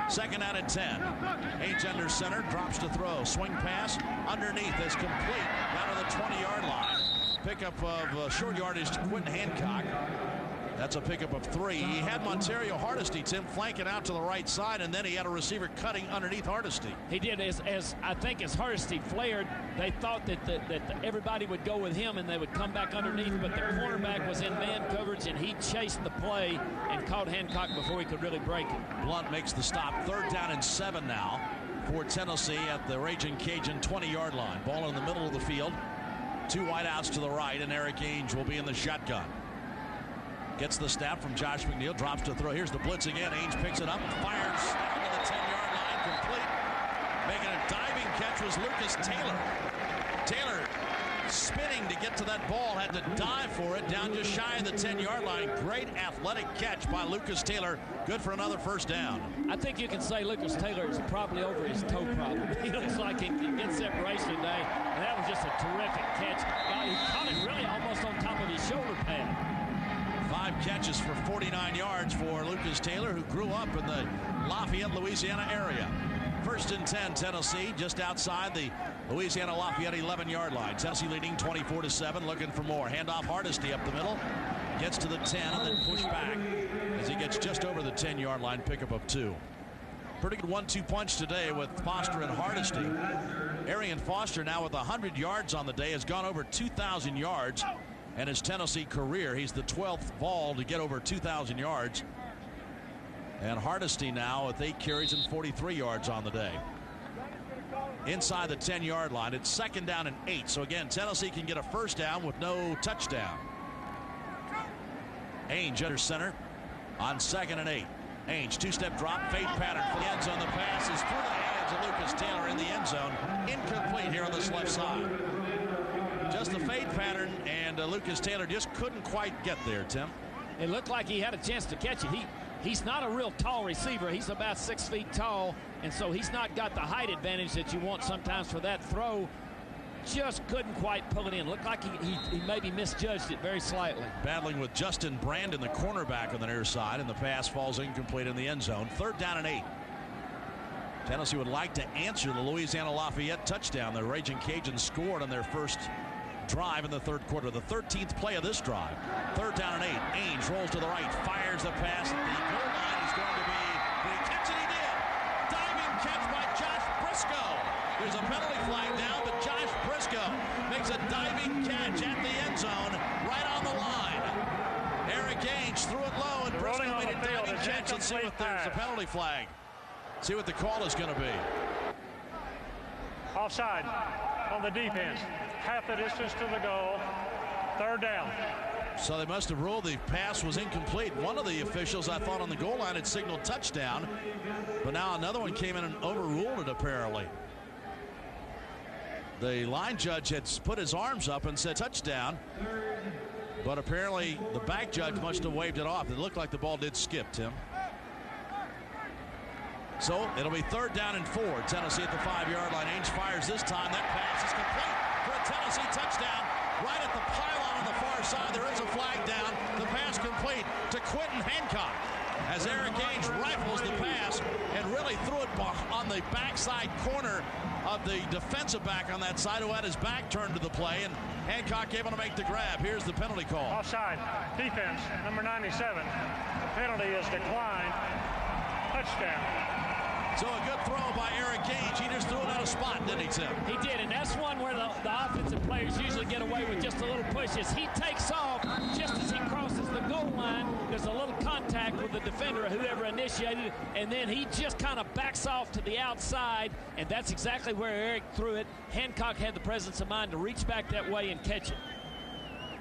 2nd down and 10. Ainge under center, drops to throw. Swing pass underneath is complete down to the 20-yard line. Pickup of short yardage to Quentin Hancock. That's a pickup of 3. He had Montario Hardesty, Tim, flanking out to the right side, and then he had a receiver cutting underneath Hardesty. He did. As I think as Hardesty flared, they thought that everybody would go with him and they would come back underneath, but the cornerback was in man coverage, and he chased the play and caught Hancock before he could really break it. Blunt makes the stop. 3rd down and 7 now for Tennessee at the Raging Cajun 20-yard line. Ball in the middle of the field. 2 wideouts to the right, and Eric Ainge will be in the shotgun. Gets the snap from Josh McNeil, drops to throw. Here's the blitz again. Ainge picks it up, fires down to the 10-yard line, complete. Making a diving catch was Lucas Taylor. Taylor spinning to get to that ball, had to dive for it down just shy of the 10-yard line. Great athletic catch by Lucas Taylor. Good for another first down. I think you can say Lucas Taylor is probably over his toe problem. He looks like he can get separation today, and that was just a terrific catch. He caught it really almost on top of his shoulder pad. 5 catches for 49 yards for Lucas Taylor, who grew up in the Lafayette, Louisiana area. 1st and 10, Tennessee, just outside the Louisiana Lafayette 11-yard line. Tennessee leading 24-7, looking for more. Handoff Hardesty up the middle. Gets to the 10 and then pushed back as he gets just over the 10-yard line, pickup of 2. Pretty good 1-2 punch today with Foster and Hardesty. Arian Foster now with 100 yards on the day, has gone over 2,000 yards. And his Tennessee career, he's the 12th ball to get over 2,000 yards. And Hardesty now with 8 carries and 43 yards on the day. Inside the 10-yard line, it's 2nd down and 8. So again, Tennessee can get a first down with no touchdown. Ainge under center on 2nd and 8. Ainge, 2-step drop, fade pattern for the end zone. The pass is through the hands of Lucas Taylor in the end zone. Incomplete here on this left side. Just the fade pattern, and Lucas Taylor just couldn't quite get there, Tim. It looked like he had a chance to catch it. He's not a real tall receiver. He's about 6 feet tall, and so he's not got the height advantage that you want sometimes for that throw. Just couldn't quite pull it in. Looked like he maybe misjudged it very slightly. Battling with Justin Brandon, the cornerback on the near side, and the pass falls incomplete in the end zone. 3rd down and 8. Tennessee would like to answer the Louisiana Lafayette touchdown. The Raging Cajuns scored on their first drive in the third quarter, the 13th play of this drive. 3rd down and 8. Ainge rolls to the right, fires the pass at the goal line. He's going to be, did he catch it? He did. Diving catch by Josh Briscoe. There's a penalty flag down, but Josh Briscoe makes a diving catch at the end zone, right on the line. Eric Ainge threw it low, and Briscoe made a diving catch. Let's see if there's a penalty flag. See what the call is going to be. Offside on the defense. Half the distance to the goal. 3rd down. So they must have ruled the pass was incomplete. One of the officials, I thought, on the goal line had signaled touchdown, but now another one came in and overruled it, apparently. The line judge had put his arms up and said touchdown, but apparently the back judge must have waved it off. It looked like the ball did skip, Tim. So it'll be 3rd down and 4. Tennessee at the 5-yard line. Ainge fires this time. That pass is complete for a Tennessee touchdown. Right at the pylon on the far side, there is a flag down. The pass complete to Quentin Hancock as Eric Ainge rifles the pass and really threw it on the backside corner of the defensive back on that side, who had his back turned to the play, and Hancock able to make the grab. Here's the penalty call. Offside. Defense, number 97. Penalty is declined. touchdown. So a good throw by Eric Gage. He just threw it out of spot, didn't he, Tim? He did, and that's one where the offensive players usually get away with just a little push. As he takes off, just as he crosses the goal line, there's a little contact with the defender, whoever initiated it, and then he just kind of backs off to the outside, and that's exactly where Eric threw it. Hancock had the presence of mind to reach back that way and catch it.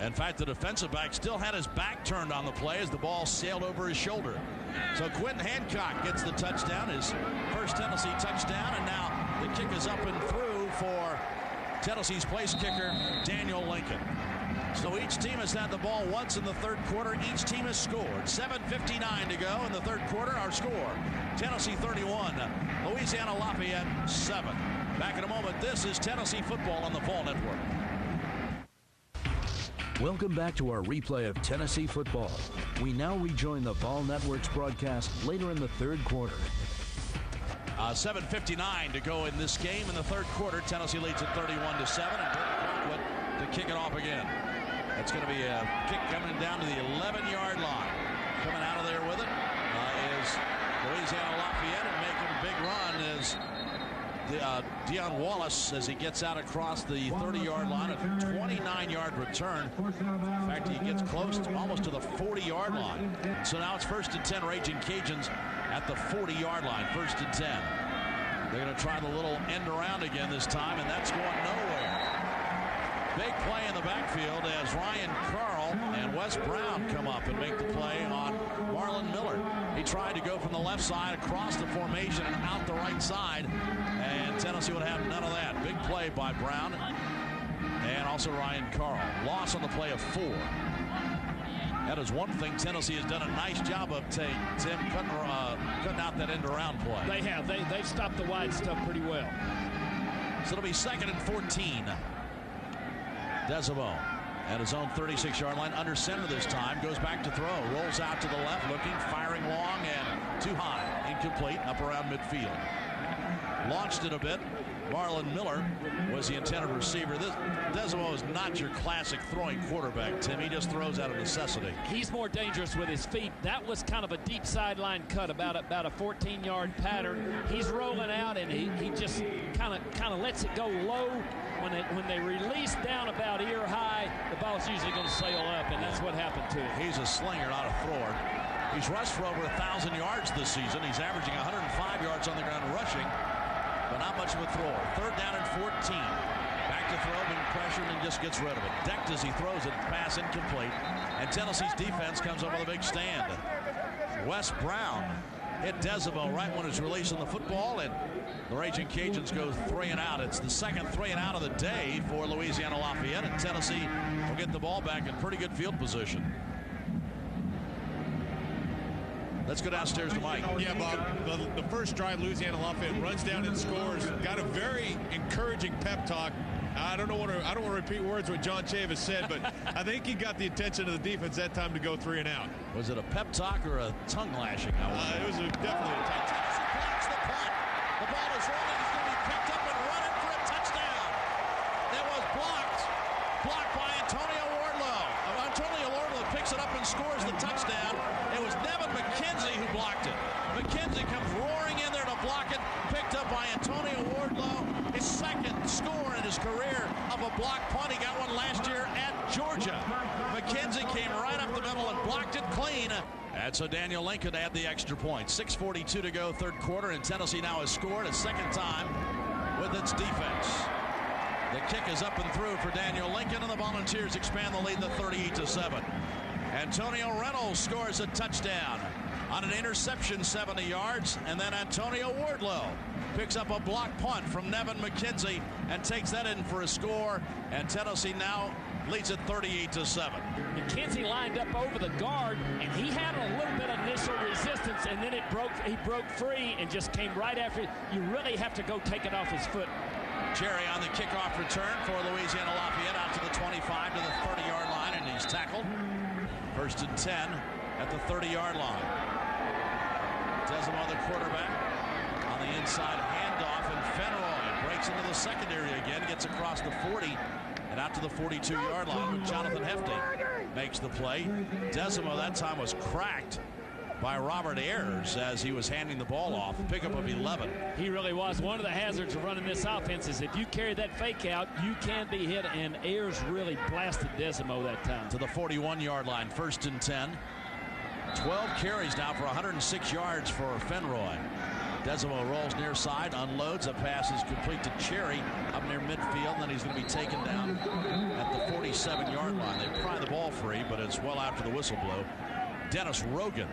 In fact, the defensive back still had his back turned on the play as the ball sailed over his shoulder. So Quentin Hancock gets the touchdown, his first Tennessee touchdown, and now the kick is up and through for Tennessee's place kicker, Daniel Lincoln. So each team has had the ball once in the third quarter. Each team has scored. 7:59 to go in the third quarter. Our score, Tennessee 31, Louisiana Lafayette 7. Back in a moment. This is Tennessee football on the Vol Network. Welcome back to our replay of Tennessee football. We now rejoin the Vol Network's broadcast later in the third quarter. 7:59 to go in this game in the third quarter. Tennessee leads at 31-7, and Dirk Lockwood to kick it off again. It's going to be a kick coming down to the 11-yard line. Coming out of there with it is Louisiana Lafayette, and making a big run is Deion Wallace as he gets out across the 30-yard line. A 29-yard return. In fact, he gets close almost to the 40-yard line. So now it's 1st and 10, Raging Cajuns at the 40-yard line. 1st and 10. They're going to try the little end around again this time, and that's going nowhere. Big play in the backfield as Ryan Carl and Wes Brown come up and make the play on Marlon Miller. He tried to go from the left side across the formation and out the right side, and Tennessee would have none of that. Big play by Brown and also Ryan Carl. Loss on the play of 4. That is one thing Tennessee has done a nice job of, Tim, cutting out that end around play. They have. They've stopped the wide stuff pretty well. So it'll be 2nd and 14. Desimo at his own 36-yard line, under center this time, goes back to throw, rolls out to the left, looking, firing long, and too high, incomplete, up around midfield. Launched it a bit. Marlon Miller was the intended receiver. Desimo is not your classic throwing quarterback, Tim. He just throws out of necessity. He's more dangerous with his feet. That was kind of a deep sideline cut, about a 14-yard pattern. He's rolling out, and he just kind of lets it go low. When they release down about ear high, the ball's usually going to sail up, and that's what happened to him. He's a slinger, not a thrower. He's rushed for over 1,000 yards this season. He's averaging 105 yards on the ground rushing, but not much of a thrower. 3rd down and 14. Back to throw, being pressured, and just gets rid of it. Decked as he throws it, pass incomplete. And Tennessee's defense comes up with a big stand. Wes Brown hit Desimo right when he's releasing the football, and the Raging Cajuns go 3 and out. It's the second 3 and out of the day for Louisiana Lafayette, and Tennessee will get the ball back in pretty good field position. Let's go downstairs to Mike. Yeah, Bob. The first drive, Louisiana Lafayette runs down and scores. Got a very encouraging pep talk. I don't want to repeat words what John Chavis said, but I think he got the attention of the defense that time to go 3 and out. Was it a pep talk or a tongue lashing? It was definitely a touch. Tennessee blocks the punt. The ball is rolling. It's going to be picked up and running for a touchdown. It was blocked by Antonio Wardlow. Antonio Wardlow picks it up and scores the touchdown. It was Nevin McKenzie who blocked it. McKenzie comes roaring in there to block it. Picked up by Antonio Wardlow. His second score in his career of a block punt. He got one last year at Georgia. McKenzie came right up the middle and blocked it clean. And so Daniel Lincoln had the extra point. 6:42 to go, third quarter, and Tennessee now has scored a second time with its defense. The kick is up and through for Daniel Lincoln, and the Volunteers expand the lead to 38-7. Antonio Reynolds scores a touchdown on an interception, 70 yards, and then Antonio Wardlow picks up a block punt from Nevin McKenzie and takes that in for a score, and Tennessee now leads it 38-7. McKenzie lined up over the guard, and he had a little bit of initial resistance, and then he broke free and just came right after. You really have to go take it off his foot. Cherry on the kickoff return for Louisiana Lafayette out to the 25 to the 30-yard line, and he's tackled. 1st and 10 at the 30-yard line. Desimo, the quarterback, on the inside handoff, and Fenroy breaks into the secondary again, gets across the 40 and out to the 42-yard line. Jonathan Hefty makes the play. Desimo that time was cracked by Robert Ayers as he was handing the ball off. A pickup of 11. He really was. One of the hazards of running this offense is if you carry that fake out, you can be hit, and Ayers really blasted Desimo that time. To the 41-yard line, 1st and 10. 12 carries now for 106 yards for Fenroy. Desimo rolls near side, unloads. A pass is complete to Cherry up near midfield, and then he's going to be taken down at the 47-yard line. They pry the ball free, but it's well after the whistle blow. Dennis Rogan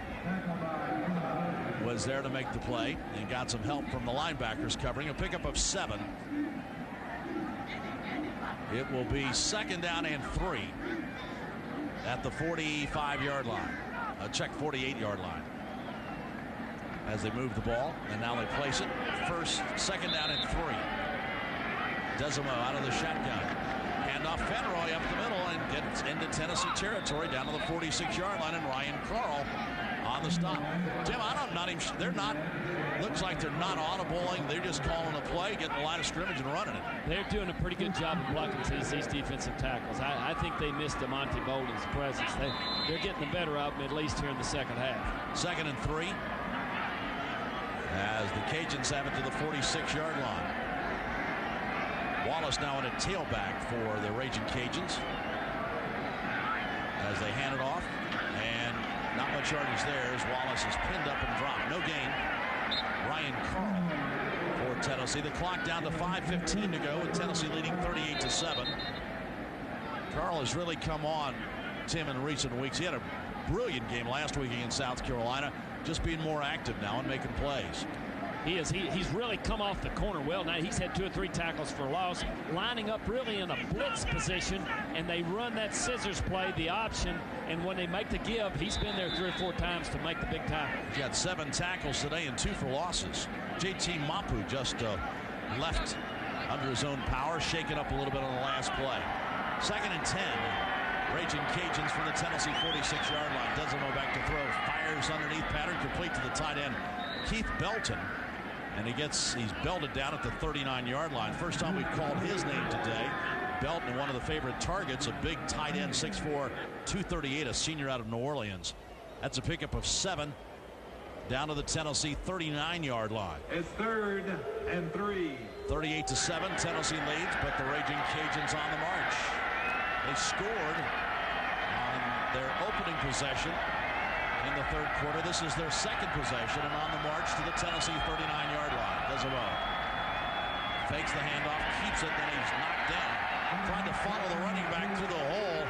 was there to make the play and got some help from the linebackers covering. A pickup of 7. It will be 2nd down and 3 at the 45-yard line. Check 48-yard line. As they move the ball, and now they place it. 2nd down and 3. Desimo out of the shotgun. Handoff Fenroy up the middle and gets into Tennessee territory down to the 46-yard line, and Ryan Carl on the stop. Tim, they're not, looks like they're not audibling. They're just calling a play, getting the line of scrimmage and running it. They're doing a pretty good job of blocking Tennessee's defensive tackles. I think they missed DeMonte Bolden's presence. They're getting the better of them, at least here in the second half. 2nd and 3. As the Cajuns have it to the 46-yard line. Wallace now in a tailback for the Raging Cajuns. As they hand it off, and not much yardage there as Wallace is pinned up and dropped. No gain. Ryan Carl for Tennessee. The clock down to 5:15 to go, with Tennessee leading 38-7. Carl has really come on, Tim, in recent weeks. He had a brilliant game last week against South Carolina, just being more active now and making plays. He is. He's really come off the corner well. Now he's had 2 or 3 tackles for loss, lining up really in a blitz position, and they run that scissors play, the option, and when they make the give, he's been there 3 or 4 times to make the big tackle. He's got 7 tackles today and 2 for losses. JT Mapu just left under his own power, shaken up a little bit on the last play. 2nd and 10. Raging Cajuns from the Tennessee 46-yard line. Desimo back to throw. Fires underneath pattern, complete to the tight end, Keith Belton. And he's belted down at the 39-yard line. First time we've called his name today. Belton, one of the favorite targets, a big tight end, 6'4", 238, a senior out of New Orleans. That's a pickup of 7 down to the Tennessee 39-yard line. It's 3rd and 3. 38-7, Tennessee leads, but the Raging Cajuns on the march. They scored on their opening possession in the 3rd quarter. This is their 2nd possession, and on the march to the Tennessee 39-yard line. Desimo fakes the handoff, keeps it, then he's knocked down. Trying to follow the running back through the hole.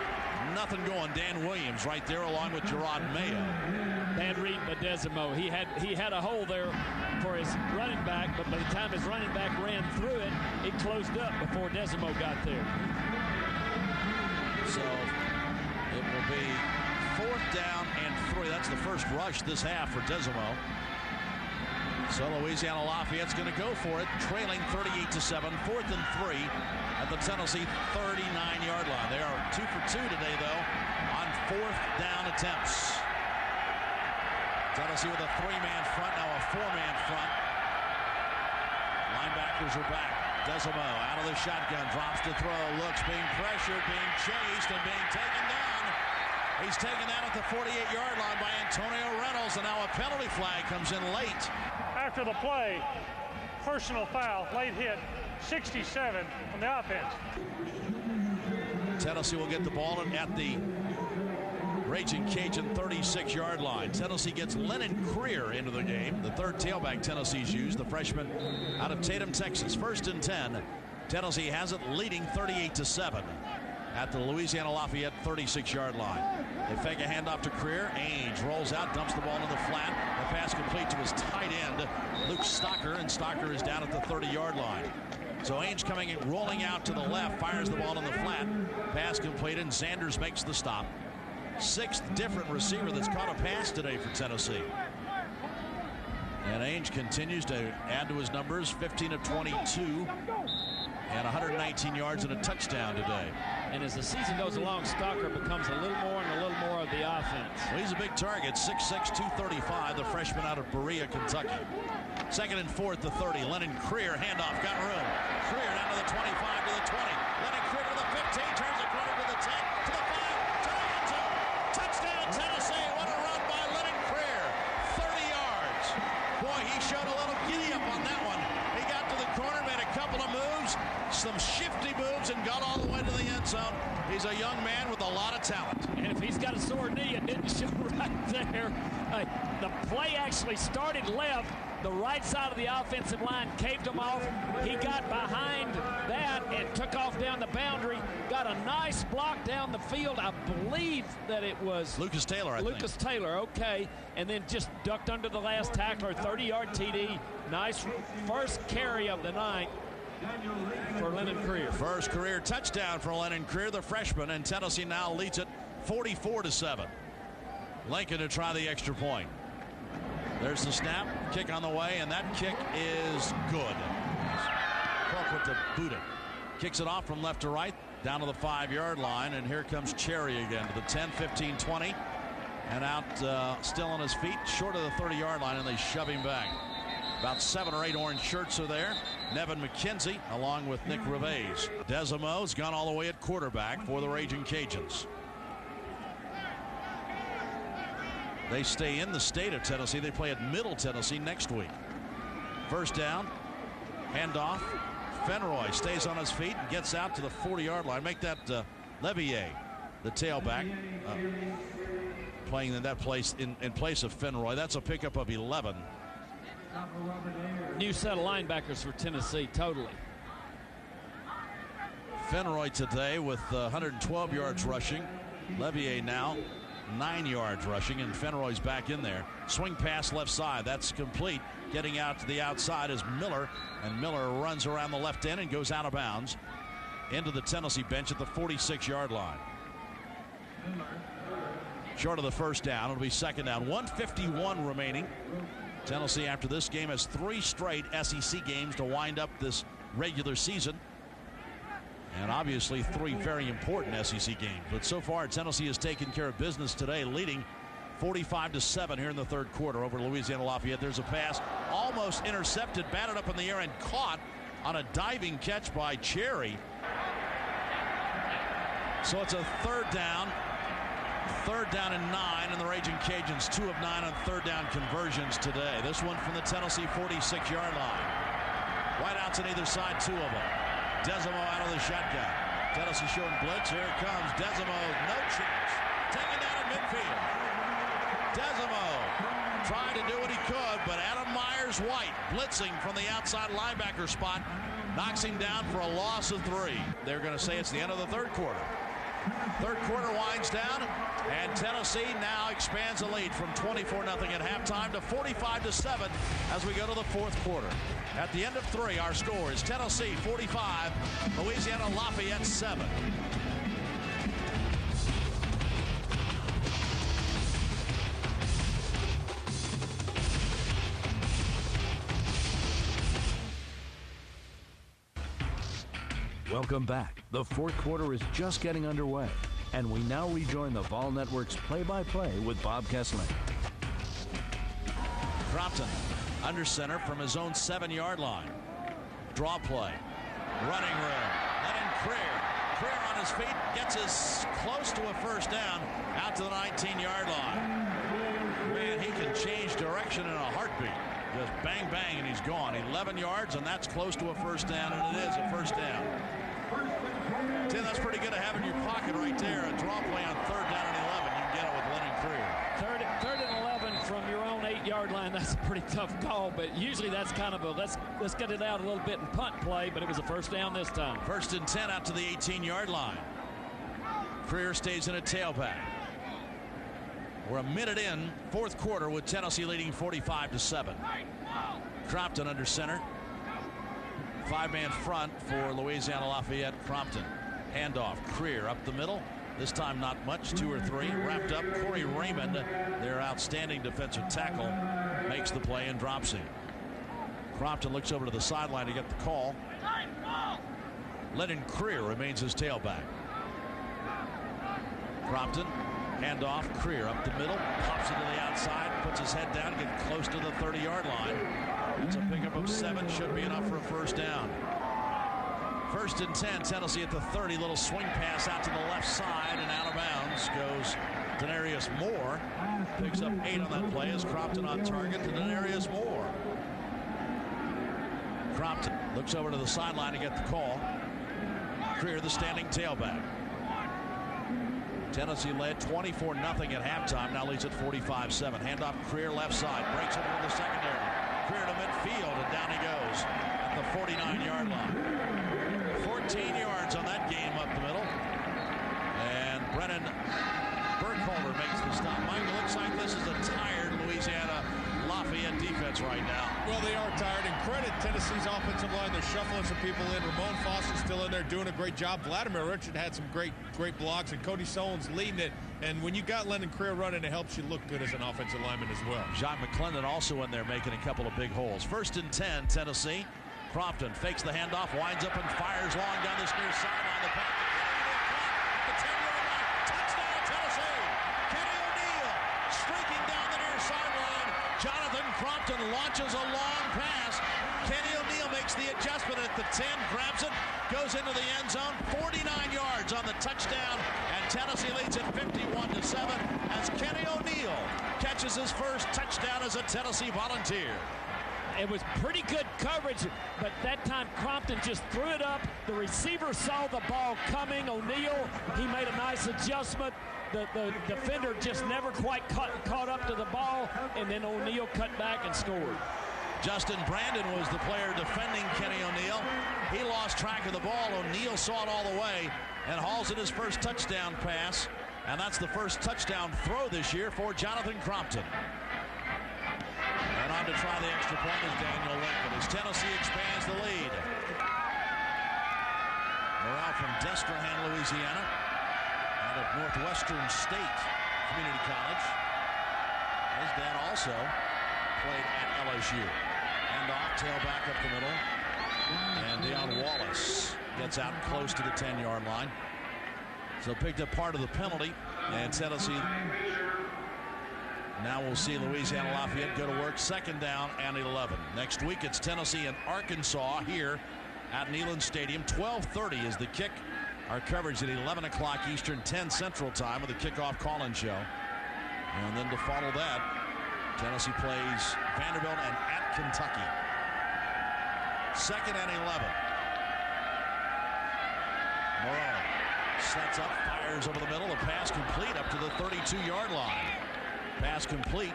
Nothing going. Dan Williams right there along with Gerard Mayo. Bad read by Desimo. He had a hole there for his running back, but by the time his running back ran through it, it closed up before Desimo got there. So it will be 4th down and 3. That's the first rush this half for Desimo. So Louisiana Lafayette's going to go for it, trailing 38-7, 4th and 3 at the Tennessee 39-yard line. They are 2 for 2 today, though, on 4th down attempts. Tennessee with a 3-man front, now a 4-man front. Linebackers are back. Desimo out of the shotgun, drops to throw, looks, being pressured, being chased, and being taken down. He's taken down at the 48-yard line by Antonio Reynolds, and now a penalty flag comes in late. After the play, personal foul, late hit, 67 from the offense. Tennessee will get the ball at the Raging Cajun 36-yard line. Tennessee gets Lennon Creer into the game, the 3rd tailback Tennessee's used, the freshman out of Tatum, Texas. 1st and 10. Tennessee has it, leading 38-7 at the Louisiana Lafayette 36-yard line. They fake a handoff to Creer. Ainge rolls out, dumps the ball in the flat. The pass complete to his tight end, Luke Stocker, and Stocker is down at the 30-yard line. So Ainge coming in, rolling out to the left, fires the ball in the flat. Pass completed, and Sanders makes the stop. 6th different receiver that's caught a pass today for Tennessee. And Ainge continues to add to his numbers, 15 of 22 and 119 yards and a touchdown today. And as the season goes along, Stocker becomes a little more and a little more of the offense. Well, he's a big target, 6'6", 235, the freshman out of Berea, Kentucky. 2nd and 4th to 30. Lennon Creer, handoff, got room. Creer down to the 25, to the 20. Lennon Creer to the 15, turns the corner to the 10, to the 5, to the end zone. Touchdown, Tennessee. What a run by Lennon Creer. some shifty moves and got all the way to the end zone. He's a young man with a lot of talent. And if he's got a sore knee, it didn't show right there. The play actually started left. The right side of the offensive line caved him off. He got behind that and took off down the boundary. Got a nice block down the field. I believe that it was Lucas Taylor, I think. Taylor, okay. And then just ducked under the last tackler. 30-yard TD. Nice first carry of the night for Lennon Creer. First career touchdown for Lennon Creer, the freshman, and Tennessee now leads it 44-7. Lincoln to try the extra point. There's the snap, kick on the way, and that kick is good. Polk with to boot it. Kicks it off from left to right, down to the 5-yard line, and here comes Cherry again to the 10, 15, 20, and out still on his feet, short of the 30-yard line, and they shove him back. About 7 or 8 orange shirts are there. Nevin McKenzie along with Nick Reveiz. Desimo's gone all the way at quarterback for the Raging Cajuns. They stay in the state of Tennessee. They play at Middle Tennessee next week. First down, handoff. Fenroy stays on his feet and gets out to the 40-yard line. Make that Levier, the tailback, playing in that place in place of Fenroy. That's a pickup of 11. New set of linebackers for Tennessee, totally. Fenroy today with 112 yards rushing. Levier now 9 yards rushing, and Fenroy's back in there. Swing pass left side. That's complete. Getting out to the outside is Miller, and Miller runs around the left end and goes out of bounds into the Tennessee bench at the 46-yard line. Short of the first down. It'll be second down. 1:51 remaining. Tennessee, after this game, has 3 straight SEC games to wind up this regular season. And obviously 3 very important SEC games. But so far, Tennessee has taken care of business today, leading 45-7 here in the third quarter over Louisiana Lafayette. There's a pass almost intercepted, batted up in the air and caught on a diving catch by Cherry. So it's a third down. Third down and 9, and the Raging Cajuns 2 of 9 on third down conversions today. This one from the Tennessee 46-yard line. Wideouts on either side, 2 of them. Desimo out of the shotgun. Tennessee showing blitz. Here it comes. Desimo, no chance. Taken down in midfield. Desimo tried to do what he could, but Adam Myers-White blitzing from the outside linebacker spot knocks him down for a loss of 3. They're going to say it's the end of the third quarter. Third quarter winds down, and Tennessee now expands the lead from 24-0 at halftime to 45-7 as we go to the fourth quarter. At the end of 3, our score is Tennessee 45, Louisiana Lafayette 7. Welcome back. The fourth quarter is just getting underway, and we now rejoin the Vol Network's play-by-play with Bob Kessler. Crompton under center from his own 7-yard line. Draw play. Running room. Lennon Creer. Creer on his feet. Gets us close to a first down out to the 19-yard line. Man, he can change direction in a heartbeat. Just bang, bang, and he's gone. 11 yards, and that's close to a first down, and it is a first down. Tim, that's pretty good to have in your pocket right there. A draw play on third down and 11. You can get it with Lennon Creer. Third and 11 from your own 8-yard line. That's a pretty tough call, but usually that's kind of a let's get it out a little bit and punt play, but it was a first down this time. First and 10 out to the 18-yard line. Creer stays in a tailback. We're a minute in, fourth quarter, with Tennessee leading 45-7. Crompton under center. 5-man front for Louisiana Lafayette. Crompton. Handoff. Creer up the middle. This time not much, 2 or 3. Wrapped up. Corey Raymond, their outstanding defensive tackle, makes the play and drops him. Crompton looks over to the sideline to get the call. Lennon Creer remains his tailback. Crompton. Handoff, Creer up the middle, pops it to the outside, puts his head down, gets close to the 30-yard line. It's a pickup of 7, should be enough for a first down. First and 10, Tennessee at the 30, little swing pass out to the left side, and out of bounds goes Denarius Moore. Picks up 8 on that play as Crompton on target to Denarius Moore. Crompton looks over to the sideline to get the call. Creer, the standing tailback. Tennessee led 24-0 at halftime. Now leads at 45-7. Handoff Creer left side. Breaks it into the secondary. Creer to midfield, and down he goes at the 49-yard line. 14 yards on that game up the middle. And Brennan Burkholder makes the stop. Mike, it looks like this is a tired Louisiana Lafayette defense right now. Well, they are tired, and credit Tennessee's offensive line. They're shuffling some people in. Ramon Foster's still in there doing a great job. Vladimir Richard had some great blocks, and Cody Soane's leading it. And when you got Lennon Creer running, it helps you look good as an offensive lineman as well. John McClendon also in there making a couple of big holes. 1st and 10, Tennessee. Crompton fakes the handoff, winds up and fires long down this near sideline. The pass. The 10-yard line. Touchdown, Tennessee. Kenny O'Neill streaking down the near sideline. Jonathan Crompton launches a long pass. Kenny O'Neill makes the adjustment at the 10, grabs it, goes into the end zone. 49 yards on the touchdown, and Tennessee leads at 51-7 as Kenny O'Neill catches his first touchdown as a Tennessee Volunteer. It was pretty good coverage, but that time Crompton just threw it up. The receiver saw the ball coming. O'Neill, he made a nice adjustment. The defender just never quite caught up to the ball, and then O'Neill cut back and scored. Justin Brandon was the player defending Kenny O'Neill. He lost track of the ball. O'Neill saw it all the way and hauls in his first touchdown pass, and that's the first touchdown throw this year for Jonathan Crompton. And on to try the extra point is Daniel Lincoln as Tennessee expands the lead. Morale from Destrehan, Louisiana, out of Northwestern State Community College. His dad also played at LSU. And off, tailback up the middle. And Deion Wallace gets out close to the 10-yard line. So picked up part of the penalty. And Tennessee now we'll see Louisiana Lafayette go to work. 2nd down and 11. Next week it's Tennessee and Arkansas here at Neyland Stadium. 12:30 is the kick. Our coverage at 11 o'clock Eastern, 10 Central Time with the kickoff call-in show. And then to follow that, Tennessee plays Vanderbilt and at Kentucky. 2nd and 11. Morrow sets up, fires over the middle. The pass complete up to the 32-yard line. Pass complete.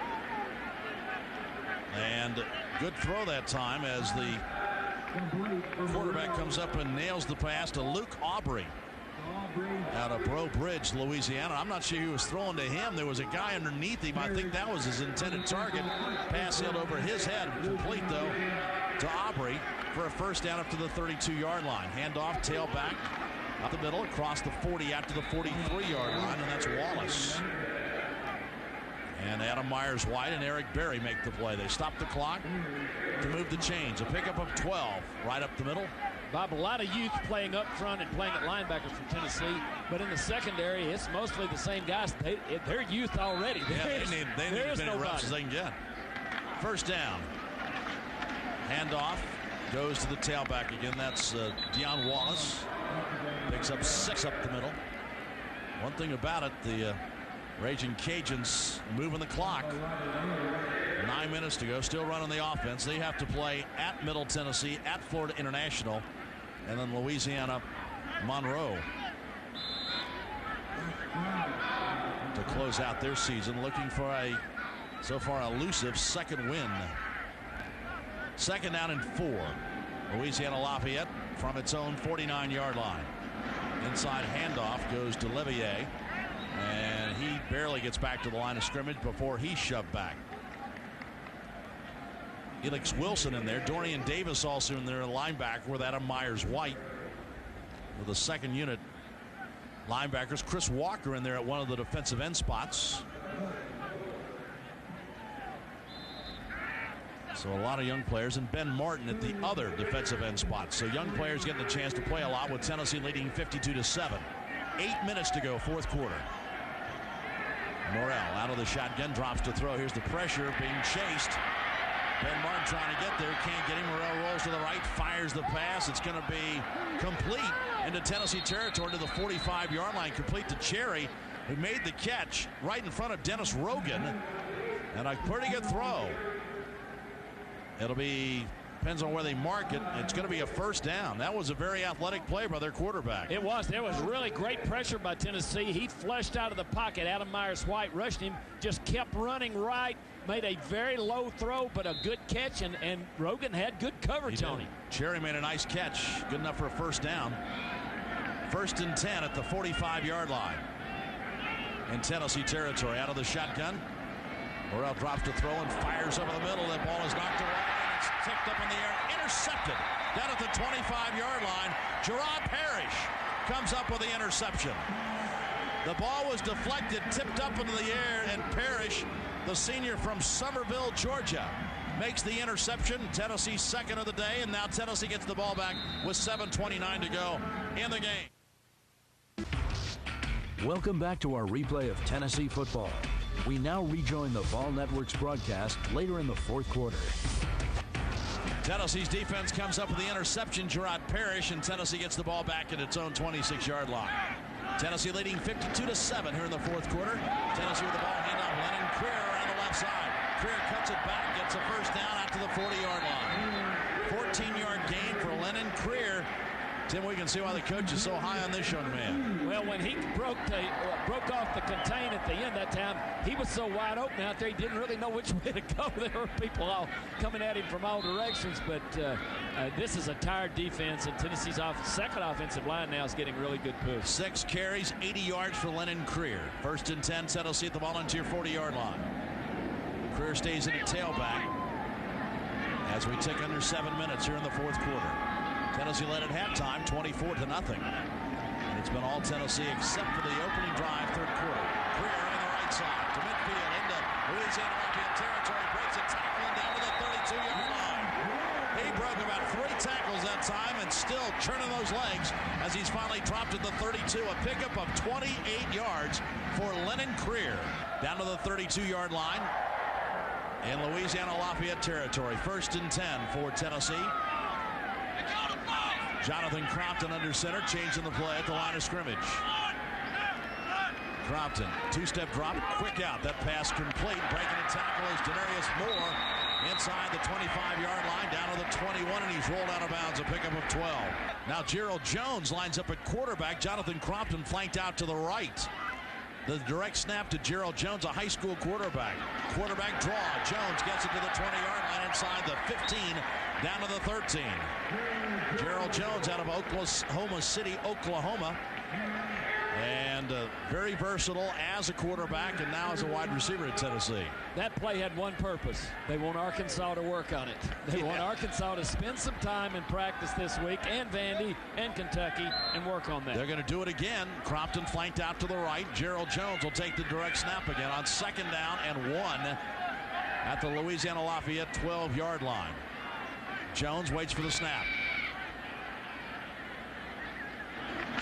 And good throw that time as the quarterback comes up and nails the pass to Luke Aubrey out of Breaux Bridge, Louisiana. I'm not sure who was throwing to him. There was a guy underneath him. I think that was his intended target. Pass hit over his head. Complete, though, to Aubrey for a first down up to the 32-yard line. Handoff, tailback, up the middle, across the 40 out to the 43-yard line, and that's Wallace. And Adam Myers-White and Eric Berry make the play. They stop the clock to move the chains. A pickup of 12 right up the middle. Bob, a lot of youth playing up front and playing at linebackers for Tennessee, but in the secondary, it's mostly the same guys. They're youth already. They need as many reps as they can get. First down. Handoff goes to the tailback again. That's Deion Wallace. Picks up 6 up the middle. One thing about it, the Raging Cajuns moving the clock. 9 minutes to go, still running the offense. They have to play at Middle Tennessee, at Florida International, and then Louisiana Monroe to close out their season, looking for a so far elusive 2nd win. 2nd down and 4. Louisiana Lafayette from its own 49-yard line. Inside handoff goes to Levier, and he barely gets back to the line of scrimmage before he's shoved back. Felix Wilson in there. Dorian Davis also in there, a linebacker with Adam Myers-White with the 2nd unit linebackers. Chris Walker in there at one of the defensive end spots. So a lot of young players, and Ben Martin at the other defensive end spot. So young players getting a chance to play a lot with Tennessee leading 52-7. 8 minutes to go, 4th quarter. Morrell out of the shotgun, drops to throw. Here's the pressure, being chased. Ben Martin trying to get there, can't get him. Morrell rolls to the right, fires the pass. It's going to be complete into Tennessee territory to the 45-yard line, complete to Cherry, who made the catch right in front of Dennis Rogan. And a pretty good throw. It'll be Depends on where they mark it. It's going to be a first down. That was a very athletic play by their quarterback. It was. There was really great pressure by Tennessee. He flushed out of the pocket. Adam Myers-White rushed him, just kept running right, made a very low throw, but a good catch, and Rogan had good coverage on him. Cherry made a nice catch. Good enough for a first down. 1st and 10 at the 45-yard line. In Tennessee territory, out of the shotgun. Morrell drops to throw and fires over the middle. That ball is knocked away, and it's tipped up in the air. Intercepted down at the 25-yard line. Gerard Parrish comes up with the interception. The ball was deflected, tipped up into the air, and Parrish, the senior from Summerville, Georgia, makes the interception. Tennessee's second of the day, and now Tennessee gets the ball back with 7:29 to go in the game. Welcome back to our replay of Tennessee football. We now rejoin the Vol Network's broadcast later in the fourth quarter. Tennessee's defense comes up with the interception, Gerard Parrish, and Tennessee gets the ball back at its own 26-yard line. Tennessee leading 52-7 here in the fourth quarter. Tennessee with the ball handoff. Lennon Creer around the left side. Creer cuts it back, gets a first down out to the 40-yard line. 14-yard gain for Lennon Creer. Tim, we can see why the coach is so high on this young man. Well, when he broke off the contain at the end that time, he was so wide open out there, he didn't really know which way to go. There were people all coming at him from all directions, but this is a tired defense, and Tennessee's second offensive line now is getting really good push. 6 carries, 80 yards for Lennon Creer. 1st and 10, Tennessee at the Volunteer 40-yard line. Creer stays in at tailback as we tick under 7 minutes here in the fourth quarter. Tennessee led at halftime, 24-0. And it's been all Tennessee except for the opening drive, third quarter. Creer on the right side to midfield into Louisiana Lafayette territory. Breaks a tackle and down to the 32-yard line. He broke about 3 tackles that time and still churning those legs as he's finally dropped at the 32. A pickup of 28 yards for Lennon Creer. Down to the 32-yard line in Louisiana Lafayette territory. 1st and 10 for Tennessee. Jonathan Crompton under center, changing the play at the line of scrimmage. Crompton, 2-step drop, quick out. That pass complete. Breaking a tackle is Denarius Moore inside the 25-yard line, down to the 21, and he's rolled out of bounds, a pickup of 12. Now Gerald Jones lines up at quarterback. Jonathan Crompton flanked out to the right. The direct snap to Gerald Jones, a high school quarterback. Quarterback draw. Jones gets it to the 20-yard line inside the 15, down to the 13. Gerald Jones out of Oklahoma City, Oklahoma. And very versatile as a quarterback and now as a wide receiver at Tennessee. That play had one purpose. They want Arkansas to work on it. They want Arkansas to spend some time in practice this week, and Vandy and Kentucky, and work on that. They're going to do it again. Crompton flanked out to the right. Gerald Jones will take the direct snap again on 2nd down and 1 at the Louisiana Lafayette 12-yard line. Jones waits for the snap.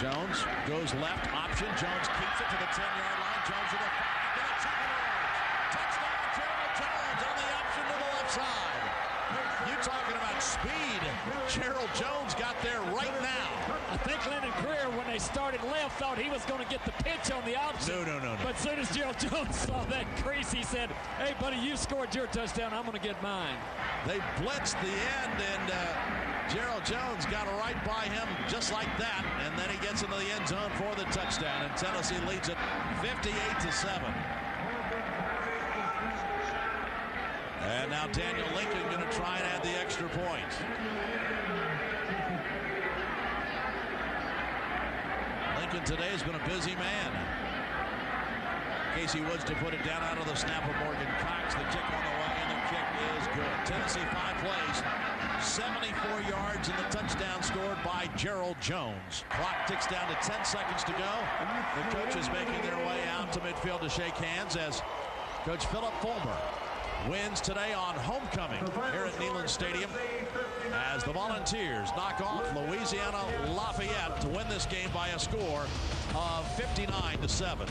Jones goes left option. Jones keeps it to the 10-yard line. Jones with a 5. Touchdown, Gerald Jones on the option to the left side. You talking about speed. Gerald Jones got there right now. I think Lennon Creer, when they started left, thought he was going to get the pitch on the option. No. But as soon as Gerald Jones saw that crease, he said, hey, buddy, you scored your touchdown. I'm going to get mine. They blitzed the end, and Gerald Jones got right by him just like that, and then he gets into the end zone for the touchdown, and Tennessee leads it 58-7. And now Daniel Lincoln going to try and add the extra point. Lincoln today has been a busy man. Casey Woods to put it down out of the snap of Morgan Cox. The kick on the way, and the kick is good. Tennessee 5 plays, 74 yards, and the touchdown scored by Gerald Jones. Clock ticks down to 10 seconds to go. The coaches making their way out to midfield to shake hands as Coach Philip Fulmer wins today on homecoming here at Neyland Stadium as the Volunteers knock off Louisiana Lafayette to win this game by a score of 59-7.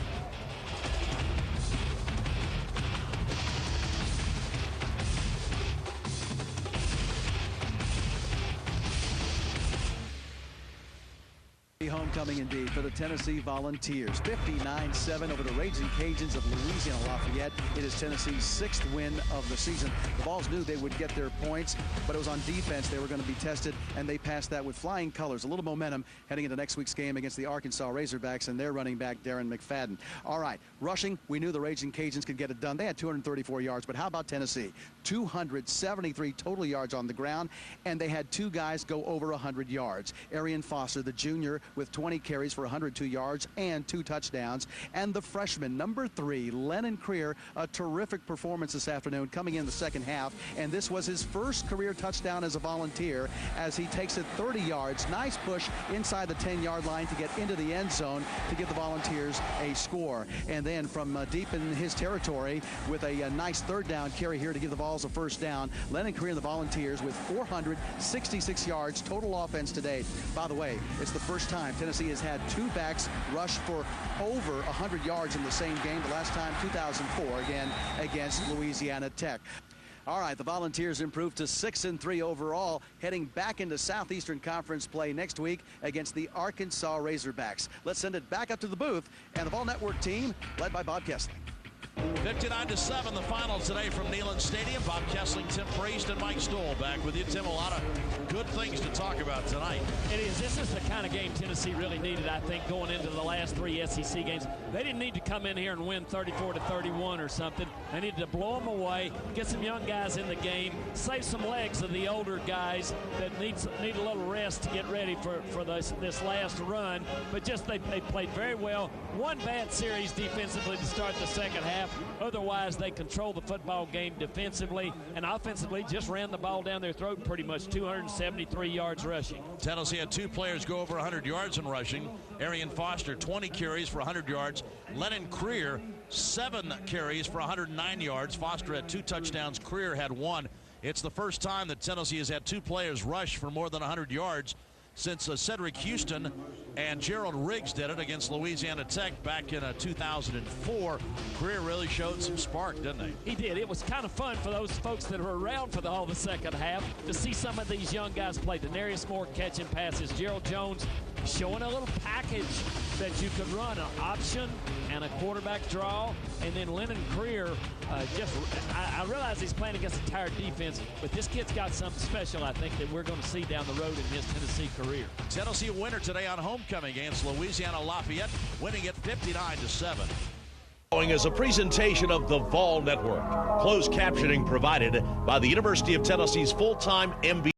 Homecoming indeed for the Tennessee Volunteers. 59-7 over the Raging Cajuns of Louisiana Lafayette. It is Tennessee's 6th win of the season. The Vols knew they would get their points, but it was on defense they were going to be tested, and they passed that with flying colors. A little momentum heading into next week's game against the Arkansas Razorbacks and their running back, Darren McFadden. All right, rushing, we knew the Raging Cajuns could get it done. They had 234 yards, but how about Tennessee? 273 total yards on the ground, and they had 2 guys go over 100 yards. Arian Foster, the junior, with 20 carries for 102 yards and 2 touchdowns. And the freshman, number 3, Lennon Creer, a terrific performance this afternoon coming in the second half. And this was his first career touchdown as a Volunteer as he takes it 30 yards. Nice push inside the 10-yard line to get into the end zone to give the Volunteers a score. And then from deep in his territory with a nice third down carry here to give the Vols a first down. Lennon Creer and the Volunteers with 466 yards total offense today. By the way, it's the first time Tennessee has had 2 backs rush for over 100 yards in the same game. The last time, 2004, again against Louisiana Tech. All right, the Volunteers improved to 6-3 overall, heading back into Southeastern Conference play next week against the Arkansas Razorbacks. Let's send it back up to the booth and the Vol Network team, led by Bob Kessling. 59-7, the final today from Neyland Stadium. Bob Kessling, Tim Priest, and Mike Stoll back with you. Tim, a lot of good things to talk about tonight. It is. This is the kind of game Tennessee really needed, I think, going into the last 3 SEC games. They didn't need to come in here and win 34-31 or something. They needed to blow them away, get some young guys in the game, save some legs of the older guys that need a little rest to get ready for this last run. But just they played very well. One bad series defensively to start the second half. Otherwise, they control the football game defensively and offensively just ran the ball down their throat pretty much. 273 yards rushing. Tennessee had 2 players go over 100 yards in rushing. Arian Foster, 20 carries for 100 yards. Lennon Creer, 7 carries for 109 yards. Foster had 2 touchdowns. Creer had 1. It's the first time that Tennessee has had 2 players rush for more than 100 yards since Cedric Houston and Gerald Riggs did it against Louisiana Tech back in 2004. Creer really showed some spark, didn't he? He did. It was kind of fun for those folks that were around for all the second half to see some of these young guys play. Denarius Moore catching passes. Gerald Jones showing a little package that you could run, an option and a quarterback draw. And then Lennon Creer, I realize he's playing against a tired defense, but this kid's got something special, I think, that we're going to see down the road in his Tennessee career. Tennessee a winner today on homecoming against Louisiana Lafayette, winning it 59-7. Following is a presentation of the Vol Network. Closed captioning provided by the University of Tennessee's full-time MBA.